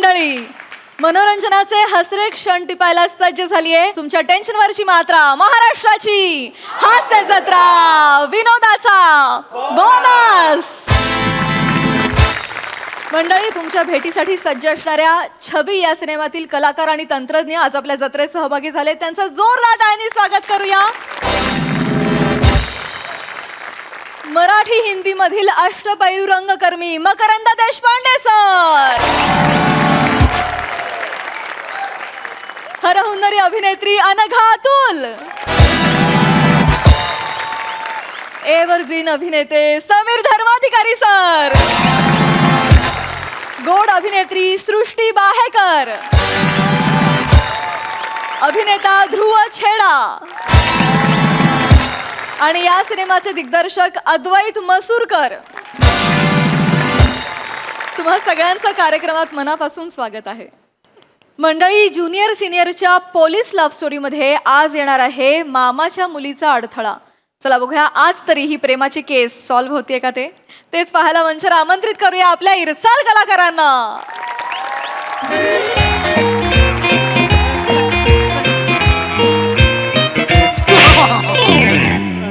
मंडळी, मनोरंजनाचे हसरे क्षण टिपायला सज्ज झालीये तुमच्या टेन्शनवरची मात्रा, महाराष्ट्राची हास्य जत्रा, विनोदाचा बोनस. मंडळी, तुमच्या भेटीसाठी सज्ज असणाऱ्या छबी या सिनेमातील कलाकार आणि तंत्रज्ञ आज आपल्या जत्रेत सहभागी झाले. त्यांचं जोरदार टाळ्यांनी स्वागत करूया. मराठी हिंदी मधील अष्टपैलू रंगकर्मी मकरंद देशपांडे सर, हरहुन्नरी अभिनेत्री अनघा अतुल, एव्हरग्रीन अभिनेते समीर धर्माधिकारी सर, गोड अभिनेत्री सृष्टी बाहेकर, अभिनेता ध्रुव छेडा आणि या सिनेमाचे दिग्दर्शक अद्वैत मसूरकर. तुम्हा सगळ्यांचं कार्यक्रमात मनापासून स्वागत आहे. मंडळी, ज्युनियर सिनियरच्या पोलीस लव्ह स्टोरीमध्ये आज येणार आहे मामाच्या मुलीचा अडथळा. चला बघूया आज तरी ही प्रेमाची केस सॉल्व्ह होतीये का तेच पाहायला मंचावर आमंत्रित करूया आपल्या इरसाल कलाकारांना.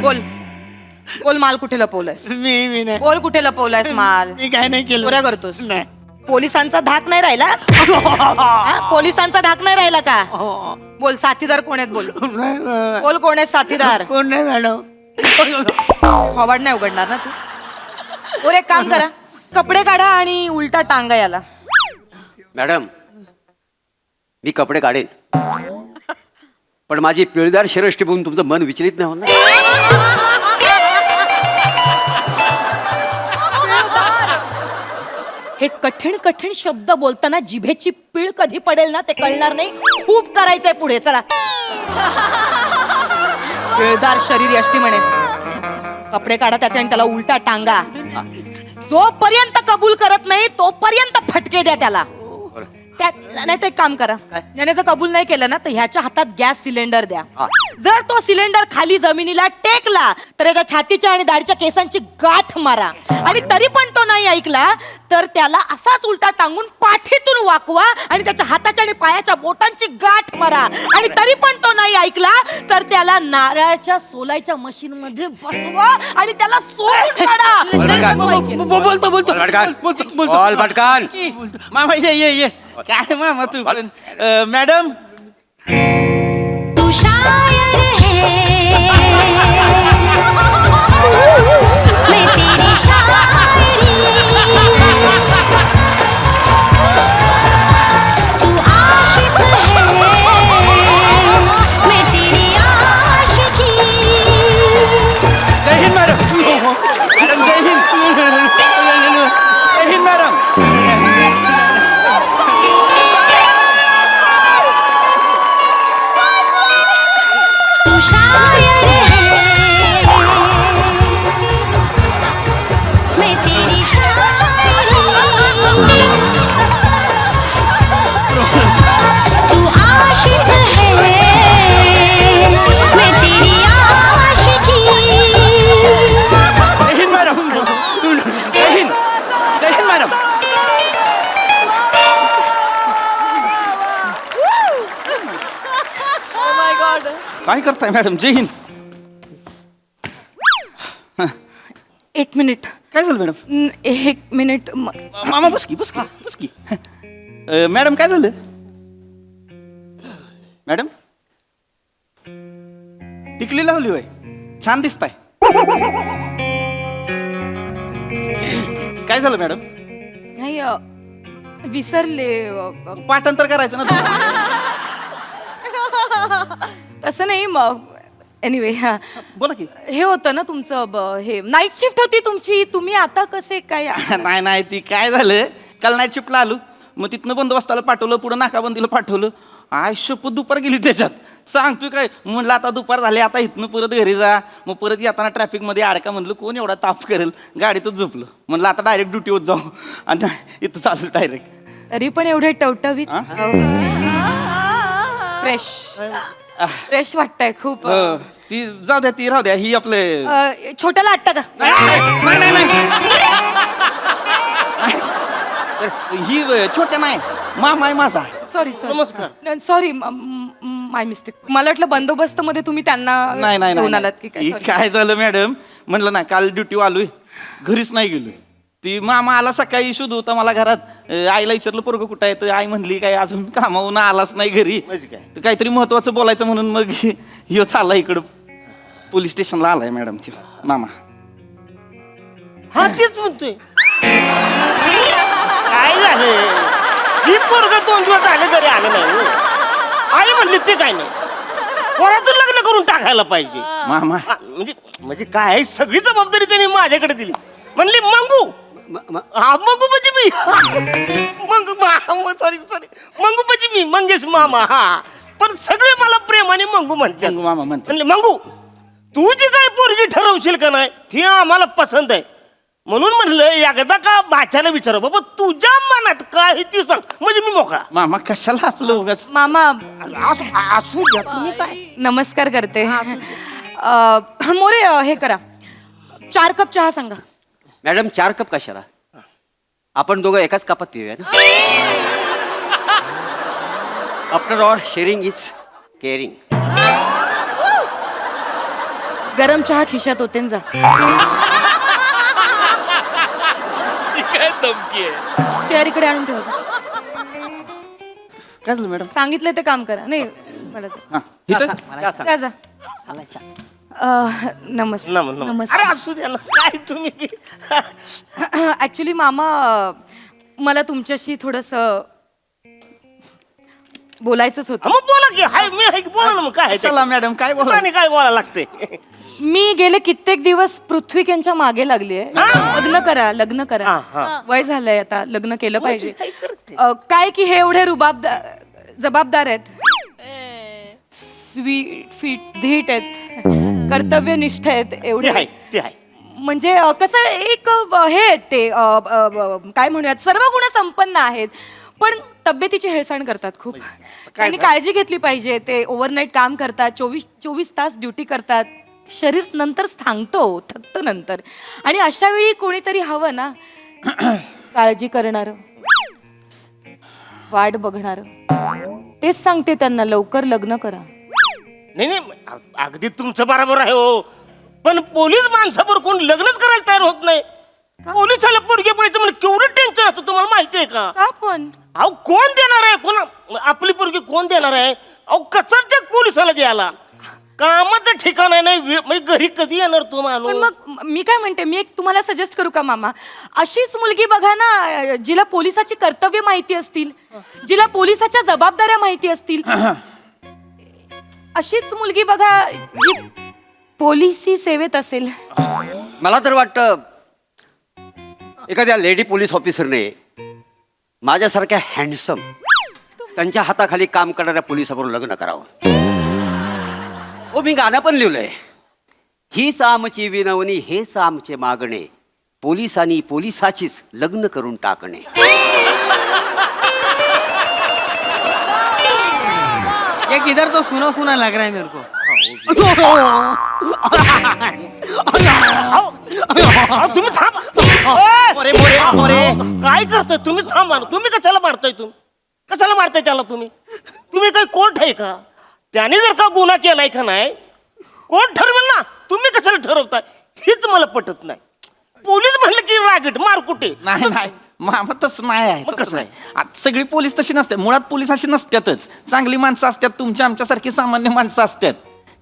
बोल बोल, माल कुठे लपवलायस? मी नाही. बोल, कुठे लपवलायस माल? मी काय नाही केलं. चोऱ्या करतोस? नाही. पोलिसांचा धाक नाही राहिला? हा? पोलिसांचा धाक नाही राहिला का? बोल, साथीदार कोण आहेत? बोल बोल, कोण आहेत साथीदार? कोण नाही मॅडम. थोबाड नाही उघडणार ना तू? बोल, एक काम करा, कपडे काढा आणि उलटा टांगा याला. मॅडम, मी कपडे काढेन, पण माझी पिळदार शिरष्टी बघून तुमचं मन विचलित नाही होणार? हे कठीण कठीण शब्द बोलताना जिभेची पीळ कधी पडेल ना ते कळणार नाही. खूप करायचंय पुढे. चला, पिळदार शरीर यष्टी म्हणे. कपडे काढा त्याचे आणि त्याला उलटा टांगा. जोपर्यंत कबूल करत नाही तोपर्यंत फटके द्या त्याला. नाही तर एक काम करा, याने जर कबूल नाही केलं ना तर ह्याच्या हातात गॅस सिलेंडर द्या. जर तो सिलेंडर खाली जमिनीला टेकला तर याच्या छातीच्या आणि दाढीच्या केसांची गाठ मारा. आणि तरी पण तो नाही ऐकला तर त्याला असाच उलटा टांगून पाठीतून वाकवा आणि त्याच्या हाताच्या आणि पायाच्या बोटांची गाठ मारा. आणि तरी पण तो नाही ऐकला तर त्याला नारळाच्या सोलायच्या मशीन मध्ये बसवा आणि त्याला सोडून काढा. बोलतो बोलतो बोल पटकन. मामा ये काय मामा तू पण. मॅडम, तू शायर है, मैं तेरी शायरी, तू आशिक है, मैं तेरी आशिकी. जय हिंद मॅडम. मॅडम जय हिंद. जय हिंद मॅडम. तू शायर है, मैं तेरी शायरी, तू आशिक है, मैं तेरी आशिकी. जय हिंद मॅडम. जय हिंद. जय हिंद मॅडम. काय करताय मॅडम? जय हिंद. एक मिनिट, काय झालं मॅडम? एक मिनिट. मामा बस की. मॅडम काय झालं? मॅडम, टिकली लावली होय, छान दिसताय. काय झालं मॅडम? नाही, विसरले. पाठांतर करायचं ना तुम्हाला. तसं नाही. मग एनिवे, बोला की. हे होतं ना तुमचं हे नाईट शिफ्ट होती तुमची. तुम्ही आता कसे काय? नाही ती काय झालं, काल नाईट शिफ्टला आलो, मग तिथनं बंदोबस्ताला पाठवलं, पुढं नाकाबंदीला पाठवलं. आय शपथ दुपार गेली त्याच्यात. सांगतोय काय, म्हणलं आता दुपार झाली, आता इथनं परत घरी जा. मग परत येताना ट्रॅफिकमध्ये अडका, म्हणलं कोण एवढा ताप करेल, गाडीतच झोपलं. म्हणलं आता डायरेक्ट ड्युटीवर जाऊ आणि इथं चालू डायरेक्ट. तरी पण एवढे टवटवीत फ्रेश वाटतंय खूप. ती जाऊ द्या, ती राहू द्या. ही आपले छोट्याला आटता का? ही छोट्या नाही, मामा आहे माझा. सॉरी नमस्कार. सॉरी माय मिस्टेक. मला वाटलं बंदोबस्त मध्ये तुम्ही त्यांना नाही नाही घेऊन नाही आलात की काय. ही Sorry. काय झालं मॅडम, म्हणलं ना काल ड्युटी आलोय, घरीच नाही गेलो. ती मामा आला सकाळी, शोध होता मला घरात. आईला विचारलं पोरगं कुठं आहे, तर आई म्हणली काय अजून कामावून आलाच नाही घरी. म्हणजे काय? तर काहीतरी महत्वाचं बोलायचं म्हणून मग ह्यो चालला इकडं पोलीस स्टेशनला आलाय मॅडम ती मामा. हा तेच म्हणतोय. काय झालं, ही पोरग 2 दिवस झाले घरी आलं नाही हो. आई म्हणली ते काय नाही, पोराचं लग्न करून टाकायला पाहिजे. मामा हा, म्हणजे काय, सगळी जबाबदारी त्यांनी माझ्याकडे दिली. म्हणली मंगू. हा मंगू म्हणजे मी. सॉरी मंगू म्हणजे मी, मंगेश मामा. हा पण सगळे मला प्रेमाने मंगू म्हणतात. मंगू मामा म्हणतात. म्हणले मंगू, तू जी काय पोरगी ठरवशील का नाही ती आम्हाला पसंत आहे. म्हणून म्हणलं एकदा का बाच्याला विचार, बाबा तुझ्या मनात काय आहे ती सांग, म्हणजे मी मोकळा. मामा कशाला आपलं उगाच. मामा असू द्या तुम्ही काय. नमस्कार करते. मोरे हे करा, 4 कप चहा सांगा. मॅडम 4 कप कशाला? आपण दोघं एकाच कपात पिऊया ना. After all sharing is caring. गरम चहा खिशात होते न जा. काय धमकी आहे. चेअर इकडे आणून ठेवा जा. काय झालं मॅडम? सांगितलं ते काम करा. नाही मला जा. हा इथं चहा सांग. जा, जा. नमस्कार. अरे असू द्या ना, काय तुम्ही बी. ऍक्च्युली मामा मला तुमच्याशी थोडस बोलायचंच होतं. मग बोला की, हाय मी आहे की, बोला ना मग काय आहे ते. चला मॅडम काय बोला. आणि काय बोलायला लागते. मी गेले कित्येक दिवस पृथ्वी यांच्या मागे लागली. लग्न करा, लग्न करा. वय झालंय आता, लग्न केलं पाहिजे. काय की हे एवढे जबाबदार आहेत, स्वीट फीट धीट आहेत, कर्तव्यनिष्ठ आहेत ते एवढे. आहे ते आहे. म्हणजे कसं एक हे आहेत ते काय म्हणूयात, सर्व गुण संपन्न आहेत, पण तब्येतीची हेळसाण करतात खूप. त्यांनी काळजी घेतली पाहिजे. ते ओव्हरनाईट काम करतात, 24 तास ड्युटी करतात. शरीर नंतर थांबतो, थकतं नंतर. आणि अशा वेळी कोणीतरी हवं ना, काळजी करणार, वाट बघणार. तेच सांगते त्यांना, लवकर लग्न करा. नाही अगदी तुमचं बरोबर आहे हो. पण पोलीस माणसावर कोण लग्नच करायला तयार होत नाही. पोलिसाला पोरगी पाहिजे म्हणजे केवढं टेन्शन असतं तुम्हाला माहिती आहे का? का पण अहो कोण देणार आहे, कोण आपली पोरगी कोण देणार आहे? अहो कचरत्यात पोलिसाला द्यायला. कामाचं ठिकाण आहे नाही, म्हणजे घरी कधी येणार तो पण माणूस? मग मी काय म्हणते, मी एक तुम्हाला सजेस्ट करू का मामा? अशीच मुलगी बघा ना, जिला पोलिसाची कर्तव्य माहिती असतील, जिला पोलिसाच्या जबाबदाऱ्या माहिती असतील. अशीच मुलगी बघा जी पोलिसी सेवेत असेल. मला तर वाटतं एखाद्या लेडी पोलीस ऑफिसरने माझ्यासारख्या हँडसम, त्यांच्या हाताखाली काम करणाऱ्या पोलिसाबरोबर लग्न करावं. हो, मी गाणं पण लिहिलंय. हीच आमची विनवणी, हेच आमचे मागणे, पोलिसांनी पोलिसाचीच लग्न करून टाकणे. एक इधर तो सुना सुना लग रहा है मेरे को. अहो, तुम्ही थांबा. मोरे मोरे मोरे काय करतोय तुम्ही? थांबा ना. तुम्ही कशाला मारताय? कशाला मारताय त्याला? तुम्ही काय कोर्ट आहे का? त्याने जर का गुन्हा केलाय का नाही, कोर्ट ठरवेल ना. तुम्ही कशाला ठरवताय हेच मला पटत नाही. पोलीस म्हणलं की रागीट मार कुठे. नाही नाही मामा तसं नाही आहे. मग कसं तसं नाही. आता सगळी पोलीस तशी नसते. मुळात पोलीस अशी नसतातच. चांगली माणसं असतात, तुमच्या आमच्यासारखी सामान्य माणसं असतात.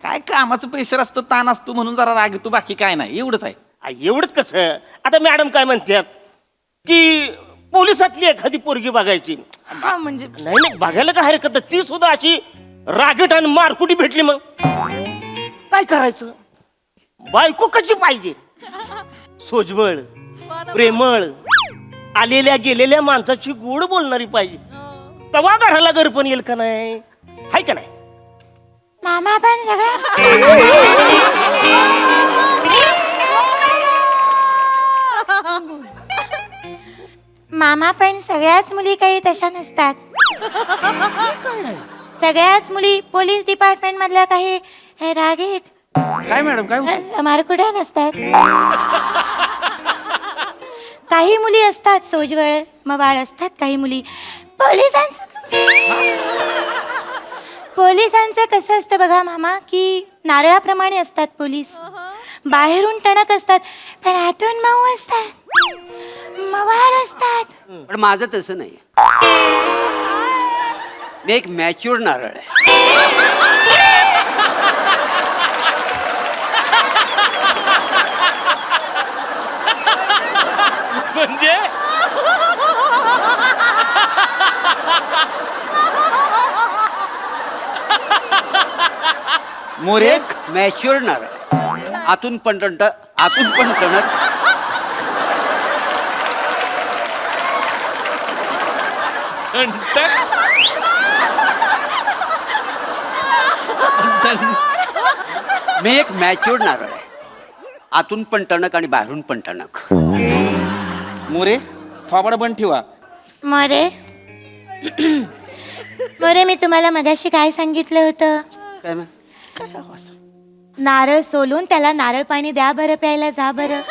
काय कामाचं प्रेशर असतं, ताण असतो म्हणून जरा राग येतो, बाकी काय नाही. एवढंच आहे. एवढंच कसं. आता मॅडम काय म्हणतात की पोलिसातली एखादी पोरगी बघायची. हा म्हणजे नाही बघायला काय हरकत नाही. ती सुद्धा अशी रागीट आणि मारकुटी भेटली, मग काय करायचं? बायको कशी पाहिजे? सोजवळ, प्रेमळ, आलेल्या गेलेल्या माणसाची गोड बोलणारी पाहिजे. तवा घराला घर पण येईल का नाही? हाय का नाही? मामा पण सगळं मामा पण सगळ्याच मुली काही तशा नसतात. सगळ्याच मुली पोलीस डिपार्टमेंट मधल्या काही हे रागीट काय मॅडम काय होतं? मारकुट्या नसतात. काही मुली असतात सोजवळ मवाळ असतात काही मुली, पोलिसांचं कसं असतं बघा मामा, की नारळाप्रमाणे असतात पोलीस. बाहेरून टणक असतात पण आतून मऊ असतात, मवाळ असतात. पण माझं तसं नाही. मी एक मॅच्युअर नारळ आहे. म्हणजे मोरे एक मॅच्युअर नारळ आहे. आतून पण टणक. मी एक मॅच्युअर नारळ आहे. आतून पण टणक आणि बाहेरून पण टणक. मोरे थोबाड बंद ठेवा. मोरे मोरे, मी तुम्हाला मगाशी काय सांगितलं होतं? काय मग? नारळ सोलून त्याला नारळ पाणी द्या बरं, प्यायला जा बरं.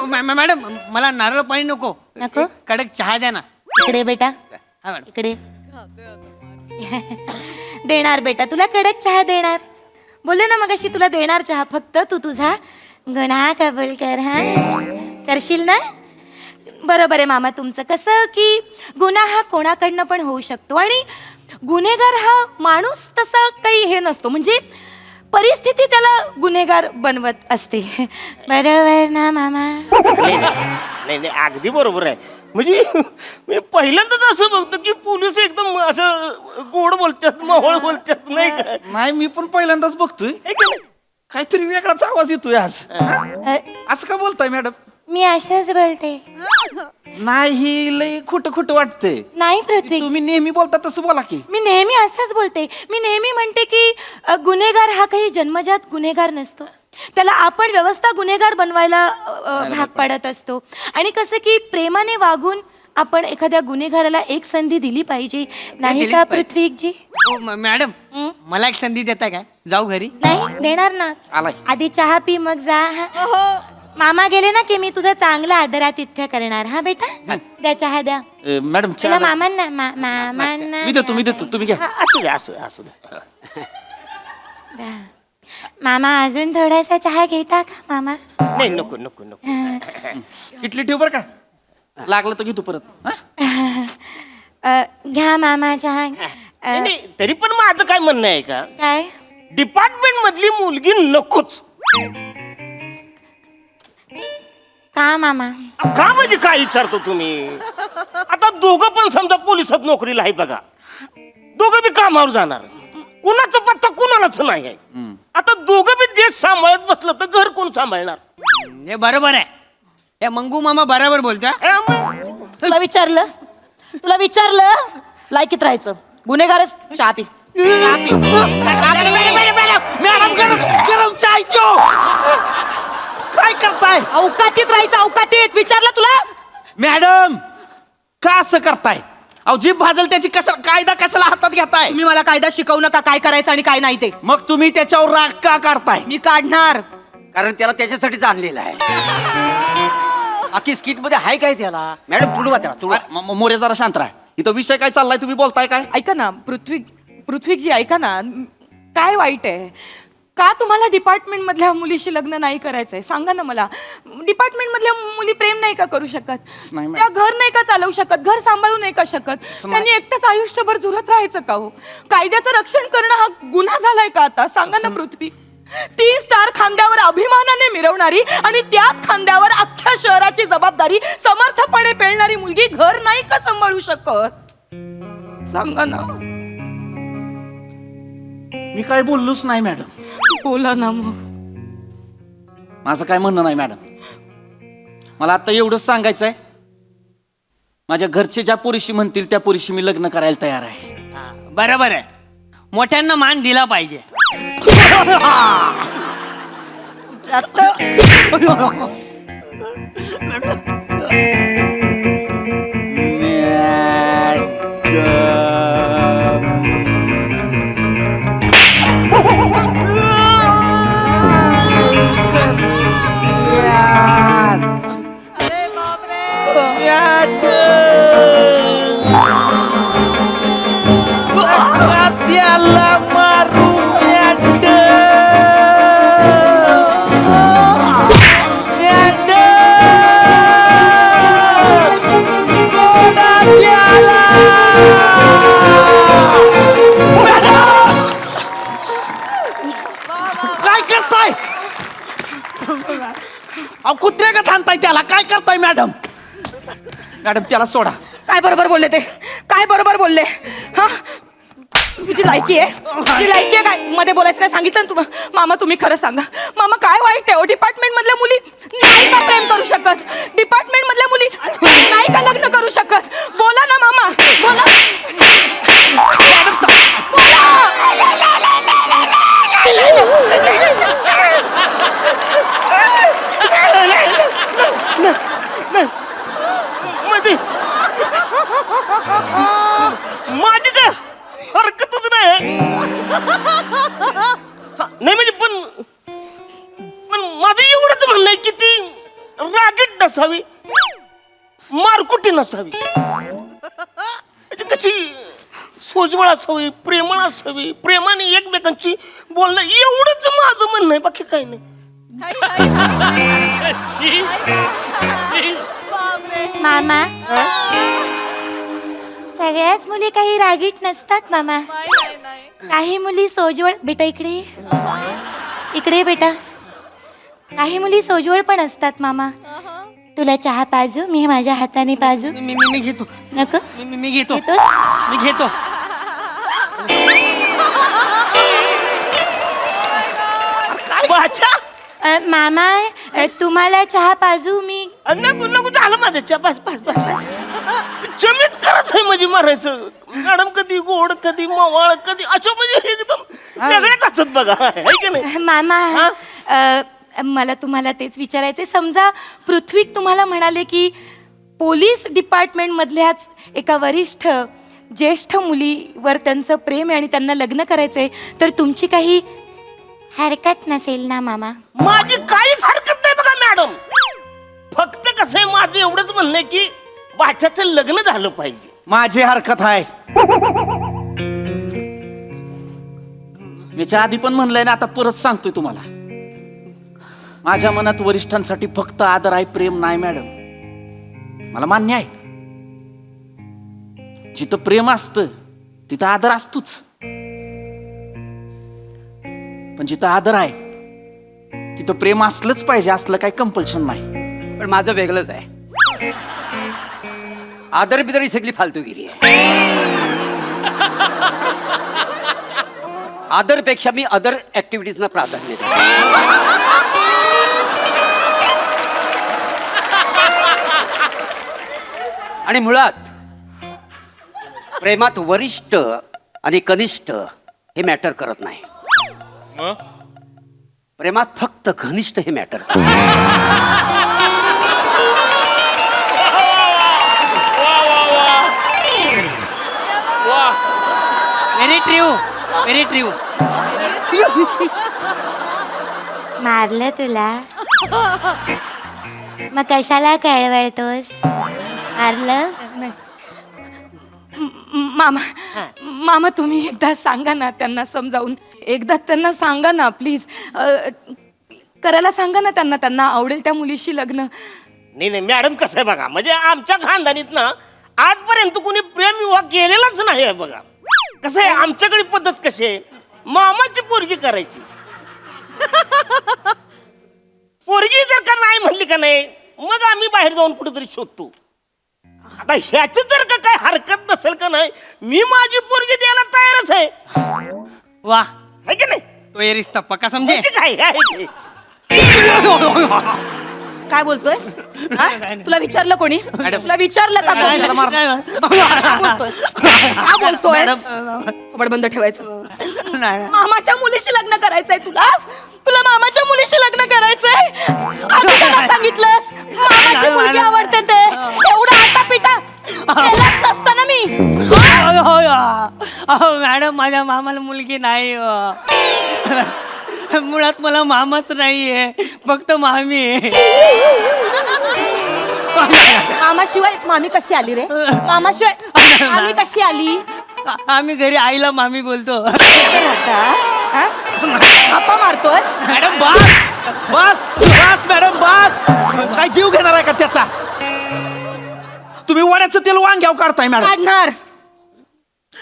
मॅडम मला नारळ पाणी नको. नको? कडक चहा द्या ना. इकडे बेटा, हा मॅडम. इकडे. देणार बेटा, तुला कडक चहा देणार. बोलले ना मगाशी तुला देणार चहा, फक्त तू तुझा गुन्हा कबूल कर. हा, करशील ना? बरोबर आहे मामा तुमचं. कसं की गुन्हा हा कोणाकडनं पण होऊ शकतो आणि गुन्हेगार हा माणूस तसा काही हे नसतो, म्हणजे परिस्थिती त्याला गुन्हेगार बनवत असते. बरोबर ना मामा? नाही, अगदी बरोबर आहे. म्हणजे मी पहिल्यांदाच असं बघतो की पोलीस एकदम असं गोड बोलतात, माहोळ बोलतात, नाही का? नाही मी पण पहिल्यांदाच बघतोय. काहीतरी वेगळाच आवाज येतोय आज. असं का बोलताय मॅडम? मी असंच बोलते. नाही ही लय खोटं खोटं वाटतंय. नाही पृथ्वी, तुम्ही नेहमी बोलता तसं बोला की. मी नेहमी असंच बोलते. मी नेहमी म्हणते की गुन्हेगार हा काही जन्मजात गुन्हेगार नसतो, त्याला आपण व्यवस्था गुन्हेगार बनवायला भाग पाडत असतो. आणि कसं की प्रेमाने वागून आपण एखाद्या गुन्हेगाराला एक संधी दिली पाहिजे, नाही दिली का पाहिजे. पृथ्वीजी? मॅडम मला एक संधी देता काय? जाऊ घरी. नाही देणार ना. आलाय. आधी चहा पी मग जा. हा. मामा गेले ना की मी तुझा चांगला आदरातिथ्य करणार. हा बेटा, द्या चहा द्या. मॅडम तुला चहा मामांना मामांना मी देतो तुम्ही घ्या. असू दे. द्या. मामा अजून थोडासा चहा घेता का मामा? नाही, नको. इटली ठेव बरं का, लागलं तर घेतो परत. हा? घ्या मामा चहा. नाही, तरी पण माझं काय म्हणणं आहे का, काय? डिपार्टमेंट मधली मुलगी नकोच. का मामा? का म्हणजे काय विचारतो तुम्ही? आता दोघं पण समजा पोलिसात नोकरीला आहे बघा, दोघं बी कामावर जाणार, कुणाचा पत्ता कुणालाच नाही आहे. आता दोघं बी देश सांभाळत बसलं तर घर कोण सांभाळणार? हे बरोबर आहे. हे मंगू मामा बरोबर बोलतोय. तुला विचारलं लायकीत राहायचं, गुन्हेगारच चहा पी. मॅडम गरम चाय द्यो. काय करताय अवकातीत राहायचं, अवकातीत. विचारलं तुला? मॅडम? का असं करताय? अहो जीभ भाजल त्याची कायदा कशाला हातात घेताय? तुम्ही मला कायदा शिकवू नका, काय करायचं आणि काय नाही ते. मग तुम्ही त्याच्यावर राग का काढताय? मी काढणार. कारण त्याला त्याच्यासाठीच आणलेलं आहे. आखी स्किट मध्ये आहे काय त्याला? मॅडम तुडवा त्याला. मोरे जरा शांत राहा. इथं विषय काय चाललाय, तुम्ही बोलताय काय? ऐका ना पृथ्वीजी, ऐका ना, काय वाईट आहे? का तुम्हाला डिपार्टमेंट मधल्या मुलीशी लग्न नाही करायचंय? सांगा ना मला. डिपार्टमेंट मधल्या मुली प्रेम नाही का करू शकत? नाही मॅडम. त्या घर नाही का चालवू शकत? घर सांभाळू नाही का शकत? त्यांनी एकटंच आयुष्यभर झुरत राहायचं का हो? कायद्याचं रक्षण करणं हा गुन्हा झालाय का आता? सांगा ना पृथ्वी. 3 स्टार खांद्यावर अभिमानाने मिरवणारी आणि त्याच खांद्यावर अख्ख्या शहराची जबाबदारी समर्थपणे पेलणारी मुलगी घर नाही का सांभाळू शकत? सांगा ना. मी काय बोललोच नाही मॅडम. बोला ना मग. माझं काय म्हणणं नाही मॅडम. मला आता एवढंच सांगायचं आहे, माझ्या घरचे ज्या पोरीशी म्हणतील त्या पोरीशी मी लग्न करायला तयार आहे. बरोबर आहे. मोठ्यांना मान दिला पाहिजे. मॅडम त्याला मारू काय करताय अहो कुत्रे का थांबताय त्याला काय करताय मॅडम मॅडम त्याला सोडा. काय बरोबर बोलले ते, काय बरोबर बोलले. हा तुझी लायकी आहे, तुझी लायकी आहे काय मध्ये बोलायचं नाही सांगितलं ना तुम्ही. मामा तुम्ही खरं सांगा, मामा काय वाईट आहे? डिपार्टमेंट मधल्या मुली नाही का प्रेम करू शकत? डिपार्टमेंट मधल्या मुली नाही का लग्न करू शकत? बोला ना मामा, बोला. मध्ये माझी काय हरकतच नाही. नाही म्हणजे पण माझं एवढंच म्हणणं आहे की ती रागीट नसावी, मारकुटी नसावी, कशी सोजवळ असावी, प्रेमळ असावी, प्रेमाने एकमेकांची बोलणं, एवढंच माझं म्हणणं आहे, बाकी काही नाही. मामा सगळ्याच मुली काही रागीट नसतात मामा. काही मुली सोजवळ. बेटा इकडे ये. इकडे ये बेटा. काही मुली सोजवळ पण असतात मामा. तुला चहा पाजू? मी माझ्या हाताने पाजू? मी घेतो. नको? मी घेतो. घेतोस? मी घेतो. बाचा मामा तुम्हाला चहा पाजू मी? नको नको झालं माझं चहा. बस बस बस बस. जमीत करत आहे म्हणजे मारायचं. मॅडम कधी गोड, कधी मवाळ, कधी असं म्हणजे एकदम वेगळेच असतात बघा, है की नाही? मामा मला तुम्हाला तेच विचारायचे. समजा पृथ्वी तुम्हाला म्हणाले की पोलीस डिपार्टमेंट मधल्याच एका वरिष्ठ ज्येष्ठ मुलीवर त्यांचं प्रेम आहे आणि त्यांना लग्न करायचंय, तर तुमची काही हरकत नसेल ना मामा? माझी काहीच हरकत नाही बघा मॅडम. फक्त कसं आहे, माझं एवढंच म्हणणं आहे की बाच्याचं लग्न झालं पाहिजे. माझी हरकत आहे. याच्या आधी पण म्हणलंय ना, आता परत सांगतोय तुम्हाला. माझ्या मनात वरिष्ठांसाठी फक्त आदर आहे, प्रेम नाही मॅडम. मला मान्य आहे, जिथं प्रेम असतं तिथं आदर असतोच, पण जिथं आदर आहे तिथं प्रेम असलंच पाहिजे, असलं काही कंपल्शन नाही. पण माझं वेगळंच आहे. आदर बिदर ही सगळी फालतूगिरी आहे. आदरपेक्षा मी अदर ऍक्टिव्हिटीजना प्राधान्य देतो. आणि मुळात प्रेमात वरिष्ठ आणि कनिष्ठ हे मॅटर करत नाही. प्रेमात फक्त घनिष्ठ हे मॅटर करत. Very true, very true. मारलं तुला? मग कशाला कळवळतोस? मारलं? मामा मामा तुम्ही एकदा सांगा ना त्यांना समजावून. एकदा त्यांना सांगा ना प्लीज. करायला सांगा ना त्यांना, त्यांना आवडेल त्या मुलीशी लग्न. नाही नाही मॅडम, कसं आहे बघा, म्हणजे आमच्या खानदानीत ना आजपर्यंत कोणी प्रेम विवाह केलेलाच नाही आहे बघा. कसं आहे, आमच्याकडे पद्धत कशी आहे, मामाची पोरगी करायची. पोरगी जर का नाही म्हणली का नाही, मग आम्ही बाहेर जाऊन कुठेतरी शोधतो. आता ह्याची जर का काय हरकत नसेल का नाही, मी माझी पोरगी द्यायला तयारच आहे. वाह, है की नाही? तो ये रिश्ता पक्का समझे. म्हणजे काय आहे ते? काय बोलतोयस? हा? तुला विचारलं कोणी? तुला विचारलं का कोणी? त्याला मार. काय बोलतोय? थोबड बंद ठेवायचं. मामाच्या मुलीशी लग्न करायचंय तुला? तुला मामाच्या मुलीशी लग्न करायचंय? आधी का सांगितलंस? मामाची मुलगी आवडते ते. एवढा आटापिटा केलाच नसता ना मी. मॅडम, माझ्या मामाला मुलगी नाही. मुळात मला मामाच नाहीये, फक्त मामी आहे. मामाशिवाय मामी कशी आली रे? मामाशिवाय मामी कशी आली? आम्ही घरी आईला मामी बोलतो. राहता हा? थापा मारतोस मॅडम बस बस बस मॅडम बस. काय जीव घेणार आहे का त्याचा? तुम्ही वड्याचं तेल वांग्यावर काढताय मॅडम. काढणार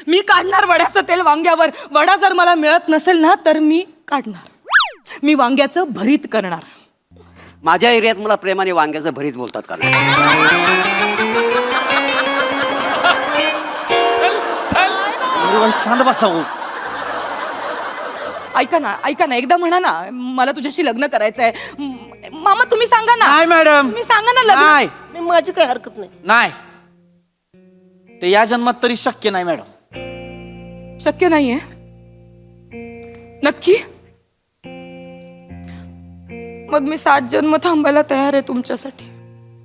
मी काढणार वड्याचं तेल वांग्यावर. वडा जर मला मिळत नसेल ना तर मी काढणार. मी वांग्याचं भरीत करणार. माझ्या एरियात मला प्रेमाने वांग्याचं भरीत बोलतात का नाही? शांत बसावं. ऐका ना एकदा म्हणा ना मला तुझ्याशी लग्न करायचंय. मामा तुम्ही सांगा ना. नाही मॅडम तुम्ही सांगा ना लग्न. नाही नाही, माझी काही हरकत नाही. नाही ते या जन्मात तरी शक्य नाही मॅडम. शक्य नाहीये नक्की. मग मी 7 जन्म थांबायला तयार आहे तुमच्यासाठी.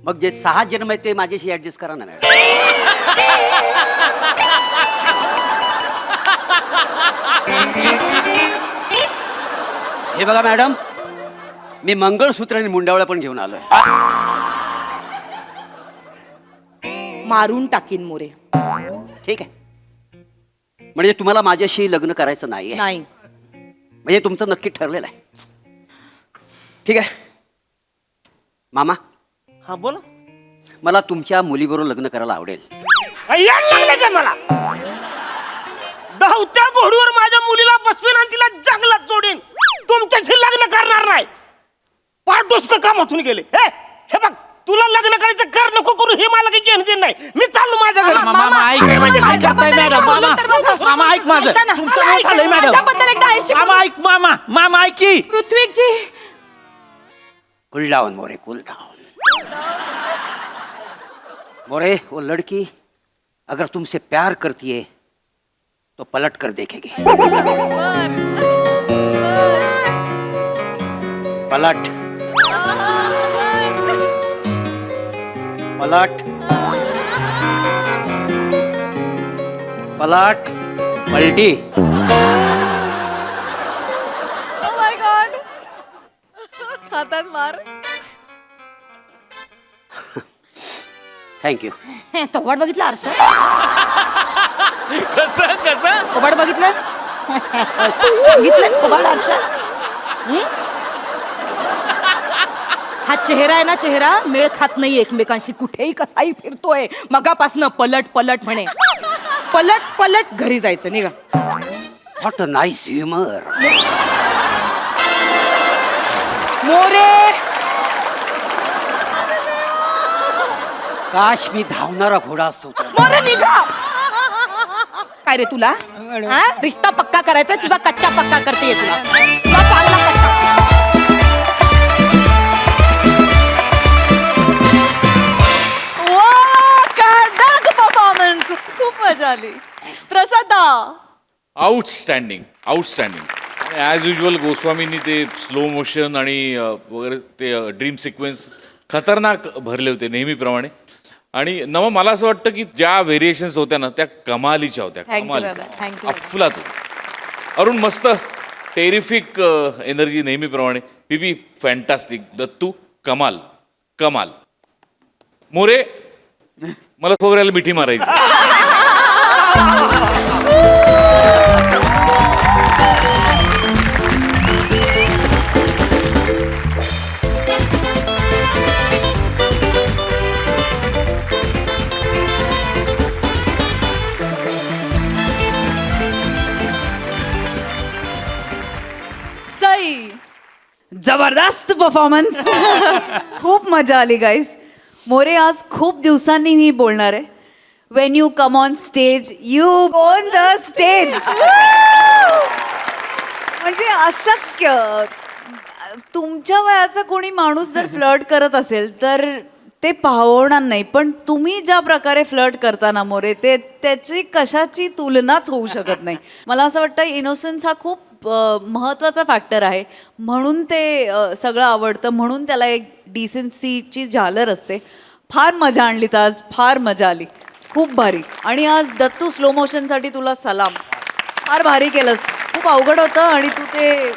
मग जे 6 जन्म आहेत ते माझ्याशी ऍडजस्ट करा ना मॅडम. हे बघा मॅडम, मी मंगळसूत्र आणि मुंडावळ्या पण घेऊन आलोय. मारून टाकीन मोरे. ठीक आहे, म्हणजे तुम्हाला माझ्याशी लग्न करायचं नाही नाही म्हणजे तुमचं नक्की ठरलेलं आहे. ठीक आहे मामा, हा बोला. मला तुमच्या मुलीबरोबर लग्न करायला आवडेल. यायला लागले का मला? धावत्या घोडीवर माझ्या मुलीला बसवीन आणि तिला जंगलात सोडीन. तुमच्याशी लग्न करणार नाही. पार डोसकं कामातून गेले. हे बघ, तुला लग्न करायचं कर नको करू हे मला काही घेणं देणं नाही. मी चाललो माझ्या घरी. मामा ऐक म्हणजे काय करताय मॅडम? मामा मामा ऐक माझं. ऐका ना. तुमचं नाव झालंय मॅडम. माझ्याबद्दल एकदा ऐशी. मामा ऐक मामा ऐक की. पृथ्वीजी cool down More, cool down. More, वो लड़की अगर तुमसे प्यार करती है तो पलट कर देखेगी. पलट पलट पलट पलटी. Oh my God. हातात मार. थँक्यू. थोबाड बघितलं आरशात? कसं कसं थोबाड बघितलं? बघितलं थोबाड आरशात? हा चेहरा आहे ना, चेहरा मेळ खात नाही एकमेकांशी. कुठेही कसाही फिरतोय. मगापासनं पलट पलट म्हणे. पलट पलट घरी जायचं. निघा. What a nice humour. More काश मी धावणारा घोडा असतो तर. मोरे निघा. काय रे तुला हा? रिश्ता पक्का करायचा तुझा कच्चा पक्का करते तुला. तुला चांगला कच्चा. परफॉर्मन्स खूप मजा आली. प्रसाद आउटस्टँडिंग ॲज युजल गोस्वामींनी ते स्लो मोशन आणि वगैरे ते ड्रीम सिक्वेन्स खतरनाक भरले होते नेहमीप्रमाणे. आणि नवा मला असं वाटतं की ज्या व्हेरिएशन्स होत्या ना त्या कमालीच्या होत्या. Thank you, कमालीच्या. दादा. Thank you. अफलातून. अरुण मस्त टेरिफिक एनर्जी नेहमीप्रमाणे. पीपी फॅन्टास्टिक. दत्तू कमाल कमाल. मोरे मला खोबऱ्याला मिठी मारायची. सई. जबरदस्त परफॉर्मन्स. खूप मजा आली गाईज. मोरे आज खूप दिवसांनी मी बोलणार आहे. Wien you come on stage you on the stage. म्हणजे अशक्य. तुमच्या वयाचा कोणी माणूस जर फ्लर्ट करत असेल तर ते पाहवणार नाही. पण तुम्ही ज्या प्रकारे फ्लर्ट करता ना मोरे, ते त्याची कशाची तुलनाच होऊ शकत नाही. मला असं वाटतं इनोसन्स हा खूप महत्त्वाचा फॅक्टर आहे. म्हणून ते सगळं आवडतं. म्हणून त्याला एक डिसेन्सीची झालर असते. फार मजा आणलीत आज. फार मजा आली. खूप भारी. आणि आज दत्तू स्लो मोशनसाठी तुला सलाम. फार भारी केलंस. खूप अवघड होतं आणि तू ते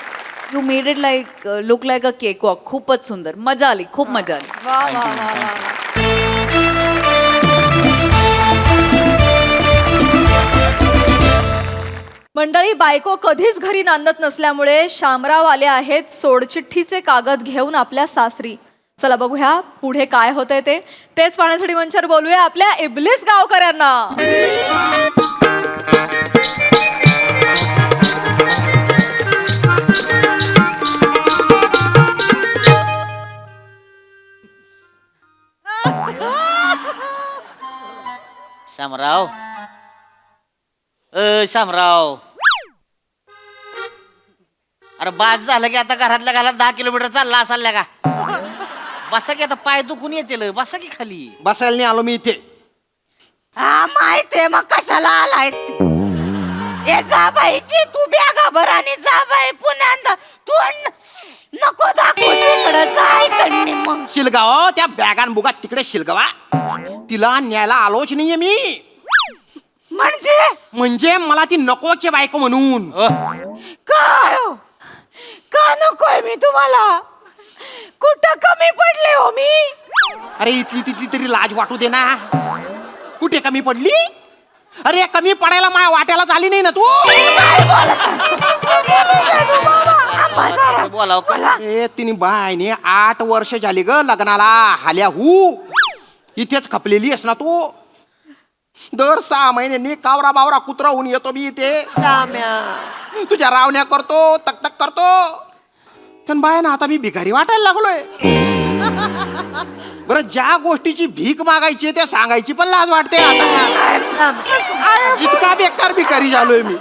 you made it like look like a cake walk. खूपच सुंदर. मजा आली. खूप मजा आली. वा वा वा वा. मंडळी, बायको कधीच घरी नांदत नसल्यामुळे शामराव आले आहेत सोडचिठ्ठीचे कागद घेऊन आपल्या सासरी. चला बघूया पुढे काय होतंय तेच पाहण्यासाठी मंचावर बोलूया आपल्या इब्लिस गावकऱ्यांना. शामराव, शामराव, अरे बाज झालं की आता घरातल्या घरात 10 किलोमीटर चालला असाल का? बसा की आता, पाय दुखून येतील, बसा की खाली. बसायला नाही आलो मी इथे. हा माहितीये, मग कशाला आलाय ते? ए जाबाईची तू बॅगा भर आणि जाबाई पुण्यांदा तू नको दाखवूस इकडं, जाय कडनी मग. शिलगाव, त्या बॅगान बुगात तिकडे शिलगावा. तिला न्यायला आलोच नाहीये मी. म्हणजे मला ती नकोचे बायको म्हणून. काय हो? का नकोय मी तुम्हाला? कुठं कमी पडले हो मी? अरे इथली तिथली तरी लाज वाटू दे ना. कुठे कमी पडली? अरे कमी पडायला माझ्या वाट्याला झाली नाही ना तू. बोलाव का? ए तिने बायने 8 वर्ष झाली ग लग्नाला. हाल्या इथेच खपलेली आहेस ना तू. दर 6 महिन्यांनी कावरा बावरा कुत्रा होऊन येतो मी इथे. तुझ्या रावण्या करतो, तक करतो. पण बाय ना आता मी भिकारी वाटायला लागलोय. बरं, ज्या गोष्टीची भीक मागायची ते सांगायची पण लाज वाटते आता. इतका बेकार भिकारी झालोय मी.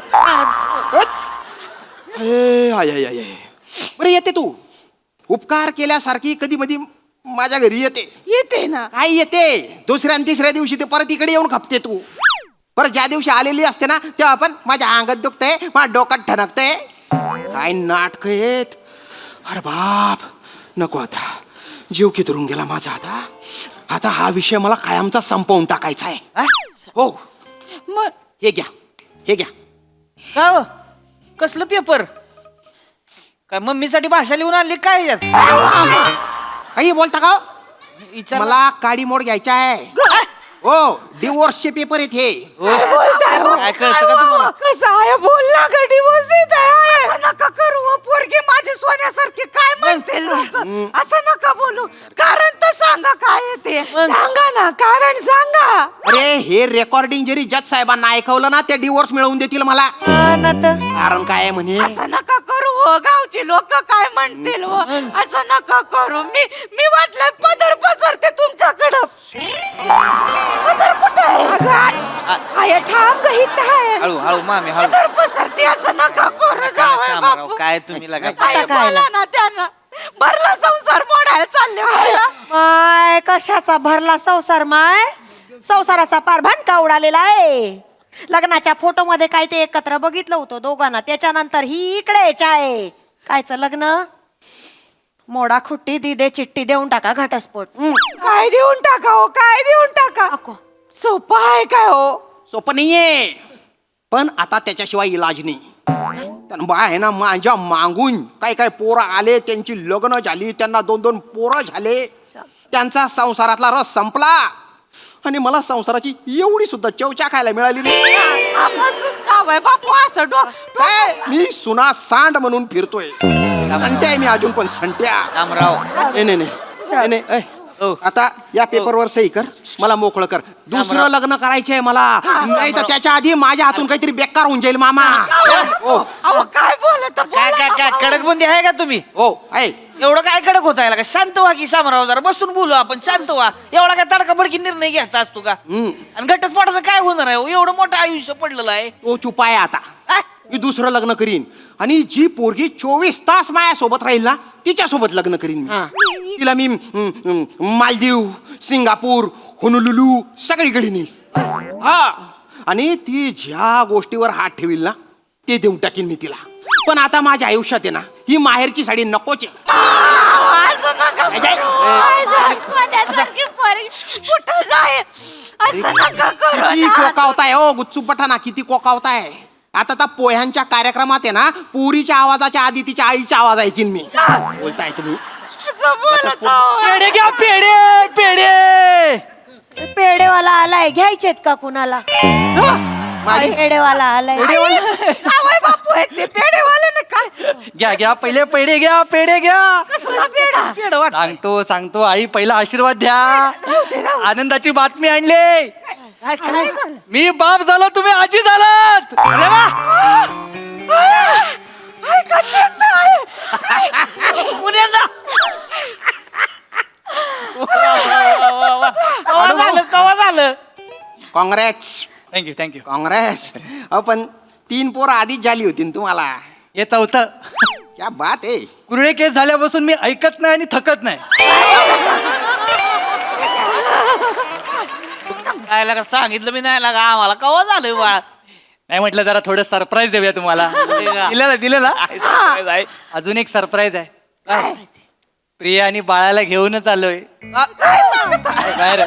बरं, येते तू. उपकार केल्यासारखी कधी मधी माझ्या घरी येते ना. काय येते? दुसऱ्या आणि तिसऱ्या दिवशी ते परत इकडे येऊन खपते तू. बरं, ज्या दिवशी आलेली असते ना तेव्हा पण माझ्या अंगात दुखतंय, माझ्या डोक्यात ठणकतंय. काय नाटक आहेत. अरे बाप, नको आता. जीव कितरून गेला माझा आता. आता हा विषय मला कायमचा संपवून टाकायचा आहे. हो, हे घ्या, हे घ्या. का हो? कसलं पेपर? काय मम्मीसाठी भाषा लिहून आणली काय यात? काही बोलता का? विचार. मला काडी मोड घ्यायचा आहे. हो, डिवोर्सचे पेपर आहेत हे. काय कळतं का तुम्हाला? कसं आहे बोल ना ग, डिवोर्स येत आहे. असं नका करू हो, पोरगी माझी सोन्यासारखी. काय म्हणते लोक? असं नका बोलू. कारण तर सांगा काय येते. सांगा ना, कारण सांगा. अरे हे रेकॉर्डिंग जरी जज साहेबांना ऐकवलं ना ते डिवोर्स मिळवून देतील मला. कारण काय आहे म्हणे. असं नका करू हो, गावची लोक काय म्हणतील हो. असं नका करू. मी वाटलं पदर पसरते तुमच्याकडं. पदर कुठं आहे? थांब ग, इथं आहे. हळू मामी, हळू. पदर पसरते, असं नका करू. जावई बापू. काय तुम्ही लगा? काय बोला ना त्यानं. भरला संसार मोडायला चालले मला. माय कशाचा भरला संसार? माय संसाराचा पार भणका उडालेला आहे. लग्नाच्या फोटो मध्ये काय ते एकत्र बघितलं होतं दोघांना, त्याच्यानंतर ही इकडेच आहे. कायचं लग्न? मोडा खुट्टी दे चिठ्ठी देऊन टाका घटस्फोट. काय देऊन टाका हो, काय देऊन टाका. सोपं आहे काय हो? सोपं नाहीये, पण आता त्याच्याशिवाय इलाज नाही. त्यानं बा आहे ना माझ्या मागून काय काय पोरं आले, त्यांची लग्न झाली, त्यांना 2-2 पोरं झाले, त्यांचा संसारातला रस संपला आणि मला संसाराची एवढी सुद्धा चवचा खायला मिळाली नाही. बापू असं काय मी सुना सांड म्हणून फिरतोय. संट्या आहे मी अजून पण, संट्या. रामराव. नाही. आता या पेपरवर सही कर, मला मोकळं कर. दुसरं लग्न करायचंय मला, नाही तर त्याच्या आधी माझ्या हातून काहीतरी बेकार होऊन जाईल मामा. काय बोलत? काय कडक बुंदी आहे का तुम्ही? हो आहे. एवढं काय कडक होत आहे का? शांत व्हा की शामराव, जरा बसून बोलू आपण. शांत व्हा. एवढा काय तडकाफडकी निर्णय घ्यायचा असतो का? आणि घटस्फोटाचं काय होणार आहे? एवढं मोठं आयुष्य पडलेलं आहे. तो चुप आहे आता. मी दुसरं लग्न करीन आणि जी पोरगी 24 तास माझ्या सोबत राहील ना तिच्यासोबत लग्न करीन मी. तिला मी मालदीव, सिंगापूर, होनुलुलू सगळीकडे नेईल. हा, आणि ती ज्या गोष्टीवर हात ठेवील ना ते देऊन टाकीन मी तिला. पण आता माझ्या आयुष्यात आहे ना ही माहेरची साडी नकोच आहे. कुठं जाय? असं नका करू. किती कोकावताय हो गुच्चू पठाणा, किती कोकावताय. आता त्या पोह्यांच्या कार्यक्रमात आहे ना पुरीच्या आवाजाच्या आधी तिच्या आईचा आवाज ऐकीन मी. बोलताय तुम्ही? पेढे घ्या, पेढे. पेढेवाला आलाय, घ्यायचेत का कुणाला? पेडेवाला आलाय जावई बापू आहेत ते पेढेवाले ना काय घ्या घ्या पहिले पेढे घ्या पेढे घ्या कसला पेढा सांगतो सांगतो आई पहिला आशीर्वाद द्या आनंदाची बातमी आणली मी बाप झालो तुम्ही आजी झालात अरे वा! पुण्याचा कवा झालं कवा झालं काँग्रेस थँक्यू थँक्यू काँग्रेस पण 3 पोरं आधीच झाली होती ना तुम्हाला हे चौथं क्या बात आहे कुरळे केस झाल्यापासून मी ऐकत नाही आणि थकत नाही काय लागा सांगितलं मी नाही लागा आम्हाला कवा झालं बाळ नाही म्हटलं जरा थोडं सरप्राईज देऊया तुम्हाला दिलेला अजून एक सरप्राईज आहे प्रिया आणि बाळाला घेऊनच आलोय बाहेर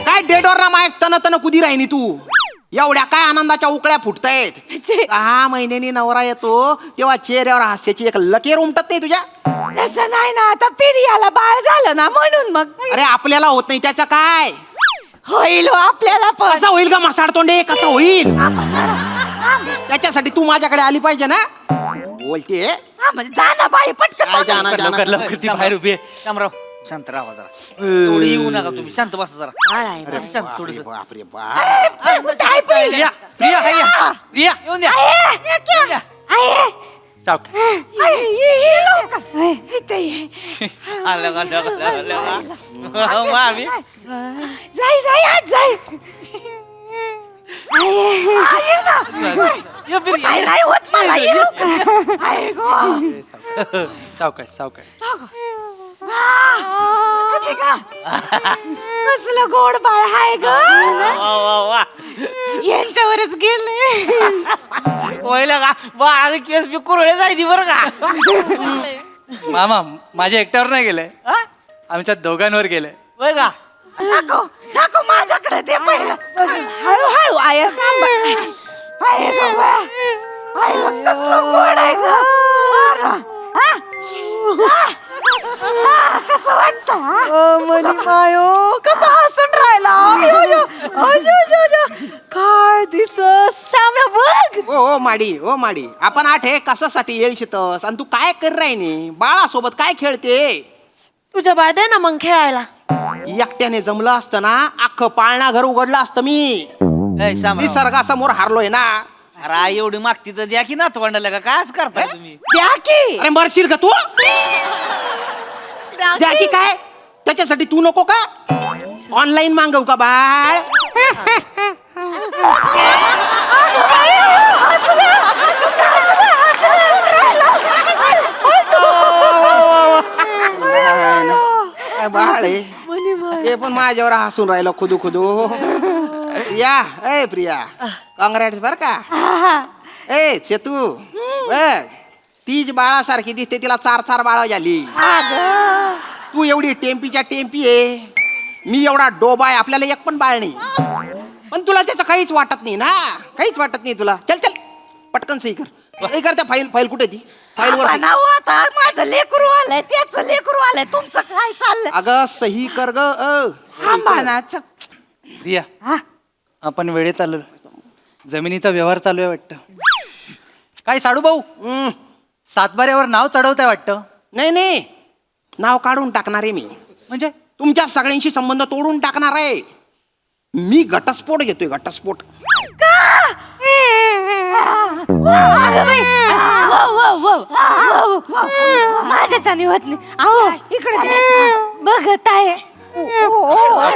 काय डेडवर ना माय तन कुदी राहिनी तू एवढ्या काय आनंदाच्या उकळ्या फुटतायत 6 महिन्यांनी नवरा येतो तेव्हा चेहऱ्यावर हास्याची एक लकेर उमटत नाही तुझ्या तसं नाही ना आता पिरियाला बाळ झालं ना म्हणून मग अरे आपल्याला होत नाही त्याचं काय होईल हो आपल्याला पण कसं होईल का मसाड तोंडे कसं होईल त्याच्यासाठी तू माझ्याकडे आली पाहिजे ना बोलते जा ना बाई पटकन काय जाना जाना. लवकर लवकर ती बाहेर उभी आहे शामराव शांत राहा जरा एवढं येऊ नका तुम्ही शांत बसा जरा अरे शांत बापरे थोडस बापरे बाप. प्रिया प्रिया हाय या. प्रिया येऊन द्या सावक मामी जाई जाई आज जाई नाही होत मला सावकाश सावकाश कसलं गोड बाळ हाय ग यांच्यावरच गेले पहिलं का बाळ केस बी कुरळे जायची बरं का मामा माझ्या एकट्यावर नाही गेलंय आमच्या दोघांवर गेलंय होय का नको नको माझ्याकडे ते पहिलं हळूहळू आय सांभाळ आहे ग बा. आहे ग, कसलं गोड आहे ग अरे, कसं वाटतं मनी मायो कसा हसून राहिला काय दिसस श्याम्या बघ ओ माडी आपण आठे कशासाठी येईल शितस आणि तू काय कर राहिनी बाळासोबत काय खेळते तुझ्या बाळ दे ना मग खेळायला एकट्याने जमलं असतं ना अख्खं पाळणा घर उघडलं असतं मी निसर्गासमोर हारलोय ना अरे आई एवढी मागती तर द्या की नातवंडाला का कायच करताय तुम्ही द्या की अरे मरशील का तू द्या की काय त्याच्यासाठी तू नको का ऑनलाईन मागवू का बाळ काय बाळ आहे ते पण माझ्यावर हसून राहिलं खुदू या ए प्रिया काँग्रेस बर का ए सेतू बघ तीच बाळासारखी दिसते तिला 4 बाळा झाली तू एवढी टेम्पीच्या टेम्पी आहे मी एवढा डोबा आहे आपल्याला एक पण बाळ नाही पण तुला त्याचं काहीच वाटत नाही ना काहीच वाटत नाही तुला चल पटकन सही कर त्या फाईल कुठे ती फाईलवर सही. आता माझं लेकरू आलंय त्याचं लेकरू आलंय तुमचं काय चाललंय अगं सही कर ग थांबा ना प्रिया आपण वेळेत आलो जमिनीचा व्यवहार चालू आहे वाटतं काय साडू भाऊ सातबाऱ्यावर नाव चढवताय वाटतं नाही नाव काढून टाकणार आहे मी म्हणजे तुमच्या सगळ्यांशी संबंध तोडून टाकणार आहे मी घटस्फोट घेतोय घटस्फोट माझ्याच्याने होत नाही अहो इकडे बघत आहे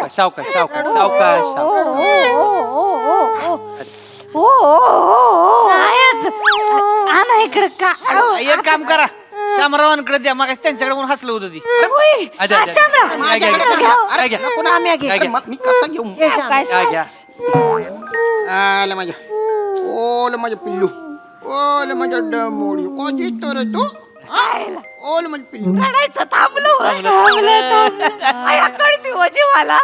सावकाश सावकाश सावकाश आणा इकडे का एक काम करा शामरावांकडे द्या मग त्यांच्याकडे म्हणून हसलं होतं ती मी कसा घेऊ घ्या आलं माझ्या ओल माझ्या पिल्लू ओल माझ्या डमोडी कोणी तर तो ओल माझं पिल्लू रडायचं थांबलो कळती हो जीवाला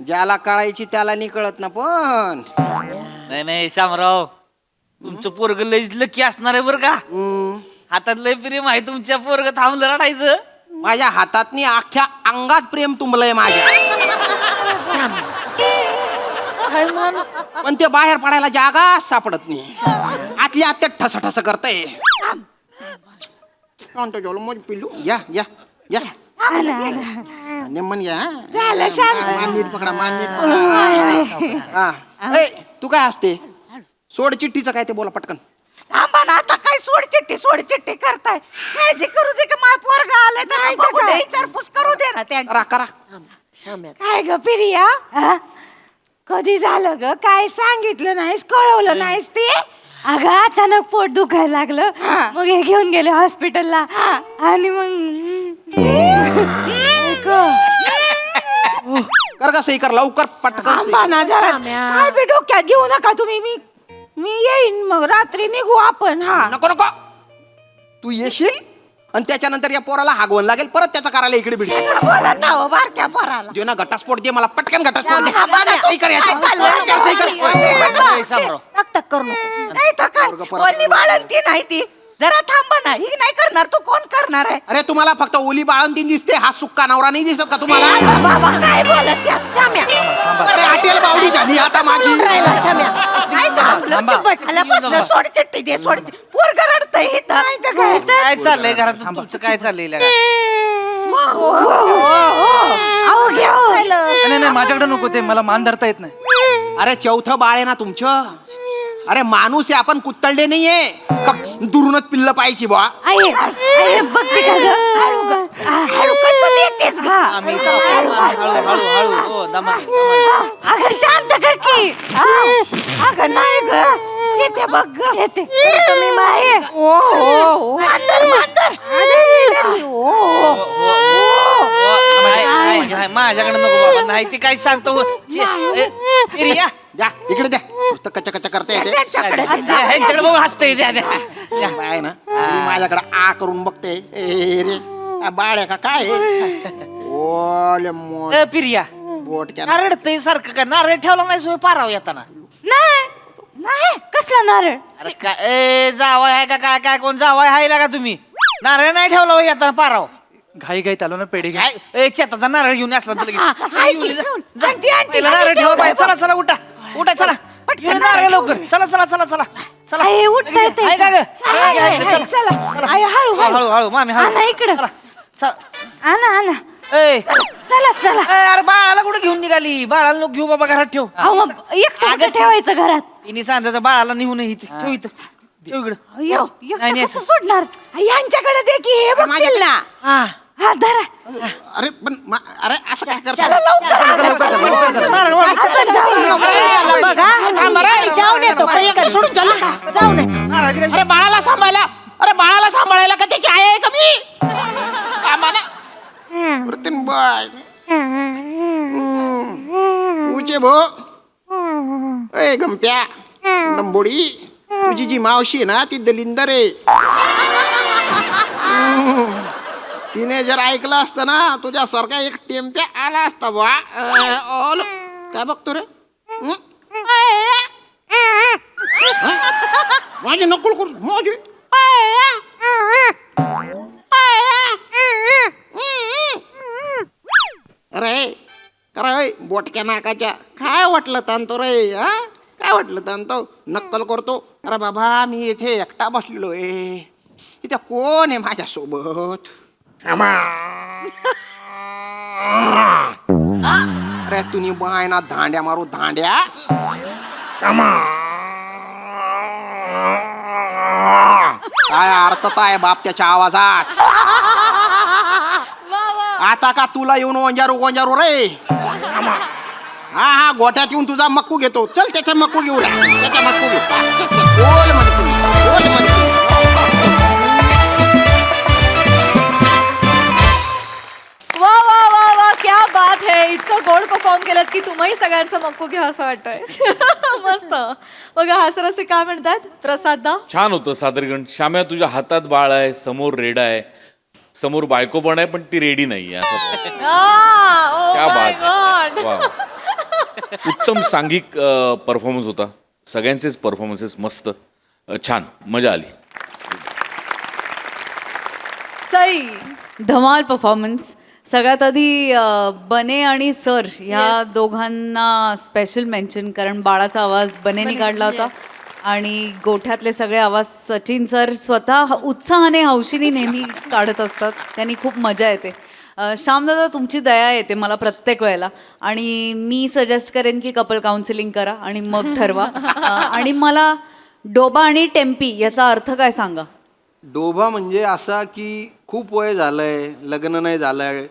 ज्याला कळायची त्याला नाही कळत ना पण नाही शामराव तुमचं पोरग लय लकी असणार आहे बरं का हातात लय प्रेम आहे तुमच्या पोरग थांबलं रडायचं माझ्या हातातनी अख्ख्या अंगात प्रेम तुंबलंय माझ्या. पण ते बाहेर पडायला जागा सापडत नाही. आतल्या आत ठस ठस करतय. पिल्लू या या या नेमन या. मान नीट पकडा, मान नीट पकडा. हा. ए, तू काय असते सोड चिठ्ठीचं काय ते बोला पटकन. थांबा ना, आता काय सोड चिट्टी करताय. काळजी करू दे की माझा पोरगा आले तर बघू दे, विचारपूस करू दे ना त्या. करा करा. काय ग पिरिया, कधी झालं ग? काय सांगितलं नाहीस, कळवलं नाहीस ते? अगं अचानक पोट दुखायला लागलं, मग हे घेऊन गेले हॉस्पिटलला. आणि मग कर का सही कर लवकर पटकन सही. थांबा ना जरा, काय बी डोक्यात घेऊ नका तुम्ही. मी येईन मग रात्री निघू आपण. हा नको नको तू येशील आणि त्याच्यानंतर या पोराला हागवण लागेल परत त्याचा करायला इकडे बिडे. बोलत आहो बारक्या पोराला. जे ना घटस्फोट दे मला पटकन घटस्फोट दे. थांबा ना, सही कर याच्यावर. काय चाललंय? सही कर. तक करू नको. नाही तर काय ओली बाळंती नाही ती. जरा थांबा ना, ही नाही करणार, तू कोण करणार आहे? अरे तुम्हाला फक्त ओली बाळंतीन दिसते, हा सुक्का नवरा नाही दिसत का तुम्हाला? बाबा काय बोलत त्या शाम्या. अरे हॉटेल बावडी झाली आता माझी. राहिला शाम्या. नाही तर आपलं चिपटला बसलं. सोड चिट्टी दे, सोड. पोरग रडतंय इथं. नाही तर काय तर. काय चाललंय घरात तुमचं? काय चाललंय अहो घ्या हो. नाही नाही माझ्याकडे नको, ते मला मान धरता येत नाही. अरे चौथं बाळ आहे ना तुमचं. अरे माणूस आहे आपण, कुत्तळडे नाहीये का दुरूनच पिल्ल पाहिजे बा. आई बघते का ग? हळू कसं देतेस ग? अगं शांत कर की. अगं नाही ग, शेते बघ ग. येते तुम्ही माये. ओ मांदर. माझ्याकडे नको बाबा, नाही ती काय सांगतो. द्या इकडे द्या. नुसतं कच्चा कच्चा करता येते. ह्यांच्याकडे बघू हसते. आहे ना तुम्ही माझ्याकडे आ करून बघते. ए रे आ बाळ आहे का काय ओले मोठ पिरिया बोट क्या नारळ सारखं काय नारळ ठेवला नाही सोय पाराव येताना. नाही कसला नारळ? अरे काय जावाय आहे का काय? काय कोण जावाय आहे का तुम्ही? नारळ नाही ठेवला होय येताना पाराव. घाई घाई चालू ना पेढी घ्या. चेताचा नारळ घेऊन असला तर नारळ ठेवा पाहिजे. चला चला उठा उठा चला पटकन नारळ लवकर. चला चला चला चला चला. उठता येते आहे का ग? चला. आई हळू हळू हळू मामी हळू. आणा इकडं. आणा ए चला चला. अरे बाळाला कुठे घेऊन निघाली? बाळाला नको घेऊ बाबा, घरात ठेव. अहो एकटं ठेवायचं घरात. तिने सांगायचं बाळाला निघून ठेव इथं. ठेव इकडं. एकटं कसं सोडणार? यांच्याकडे दे की हे बघतील ना. हा धरा. अरे पण अरे असं काय करता? अरे बाळाला सांभाळायला, अरे बाळाला सांभाळायला का त्याची आई आहे कमी कामाना. बाय तुझे भो ए गंप्या डंबोडी, तुझी जी मावशी आहे ना ती दलिंदर आहे. तिने जर ऐकलं असतं ना तुझ्यासारखा एक टेम्प्या आला असता बा. काय बघतो रे? माझी नकुल करू माझी. अरे करा बोटक्या नाकाच्या काय वाटलं ताणतो रे? हा काय वाटलं ताणतो? नक्कल करतो. अरे बाबा मी इथे एकटा बसलेलो आहे. इथे कोण आहे माझ्यासोबत? अरे तुम्ही बाय ना धांड्या मारू धांड्या. काय अर्थता आहे बाप त्याच्या आवाजात? आता का तुला येऊन वंजारू रे? हा गोट्यात येऊन तुझा मक्कू घेतो. चल त्याचा मक्कू घेऊ रे. त्याचा मक्कू घेऊ. बोल म्हणे तुम्ही, बोल म्हणे. वा वा वा वा क्या बात है. इतकं गोड परफॉर्म केलं की तुम्ही सगळ्यांचं मक्कू घ्या असं वाटतंय. मस्त. बघा हासरसे काय म्हणतात प्रसाद दा? छान होतं सादरीकरण. श्याम्या तुझ्या हातात बाळ आहे, समोर रेडा आहे, समोर बायको पण आहे पण ती रेडी नाही आहे. क्या बात. वा. उत्तम सांघिक परफॉर्मन्स होता. सगळ्यांचेच परफॉर्मन्सेस मस्त छान, मजा आली. सई धमाल परफॉर्मन्स. सगळ्यात आधी बने आणि सर ह्या दोघांना स्पेशल मेन्शन, कारण बाळाचा आवाज बनेने काढला होता आणि गोठ्यातले सगळे आवाज सचिन सर स्वतः उत्साहाने हौशीने नेहमी काढत असतात. त्यांनी खूप मजा येते. श्यामदादा, तुमची दया येते मला प्रत्येक वेळेला, आणि मी सजेस्ट करेन की कपल काउन्सिलिंग करा आणि मग ठरवा. आणि मला डोबा आणि टेम्पी याचा अर्थ काय सांगा. डोबा म्हणजे असा की खूप वय झालंय, लग्न नाही झालंय,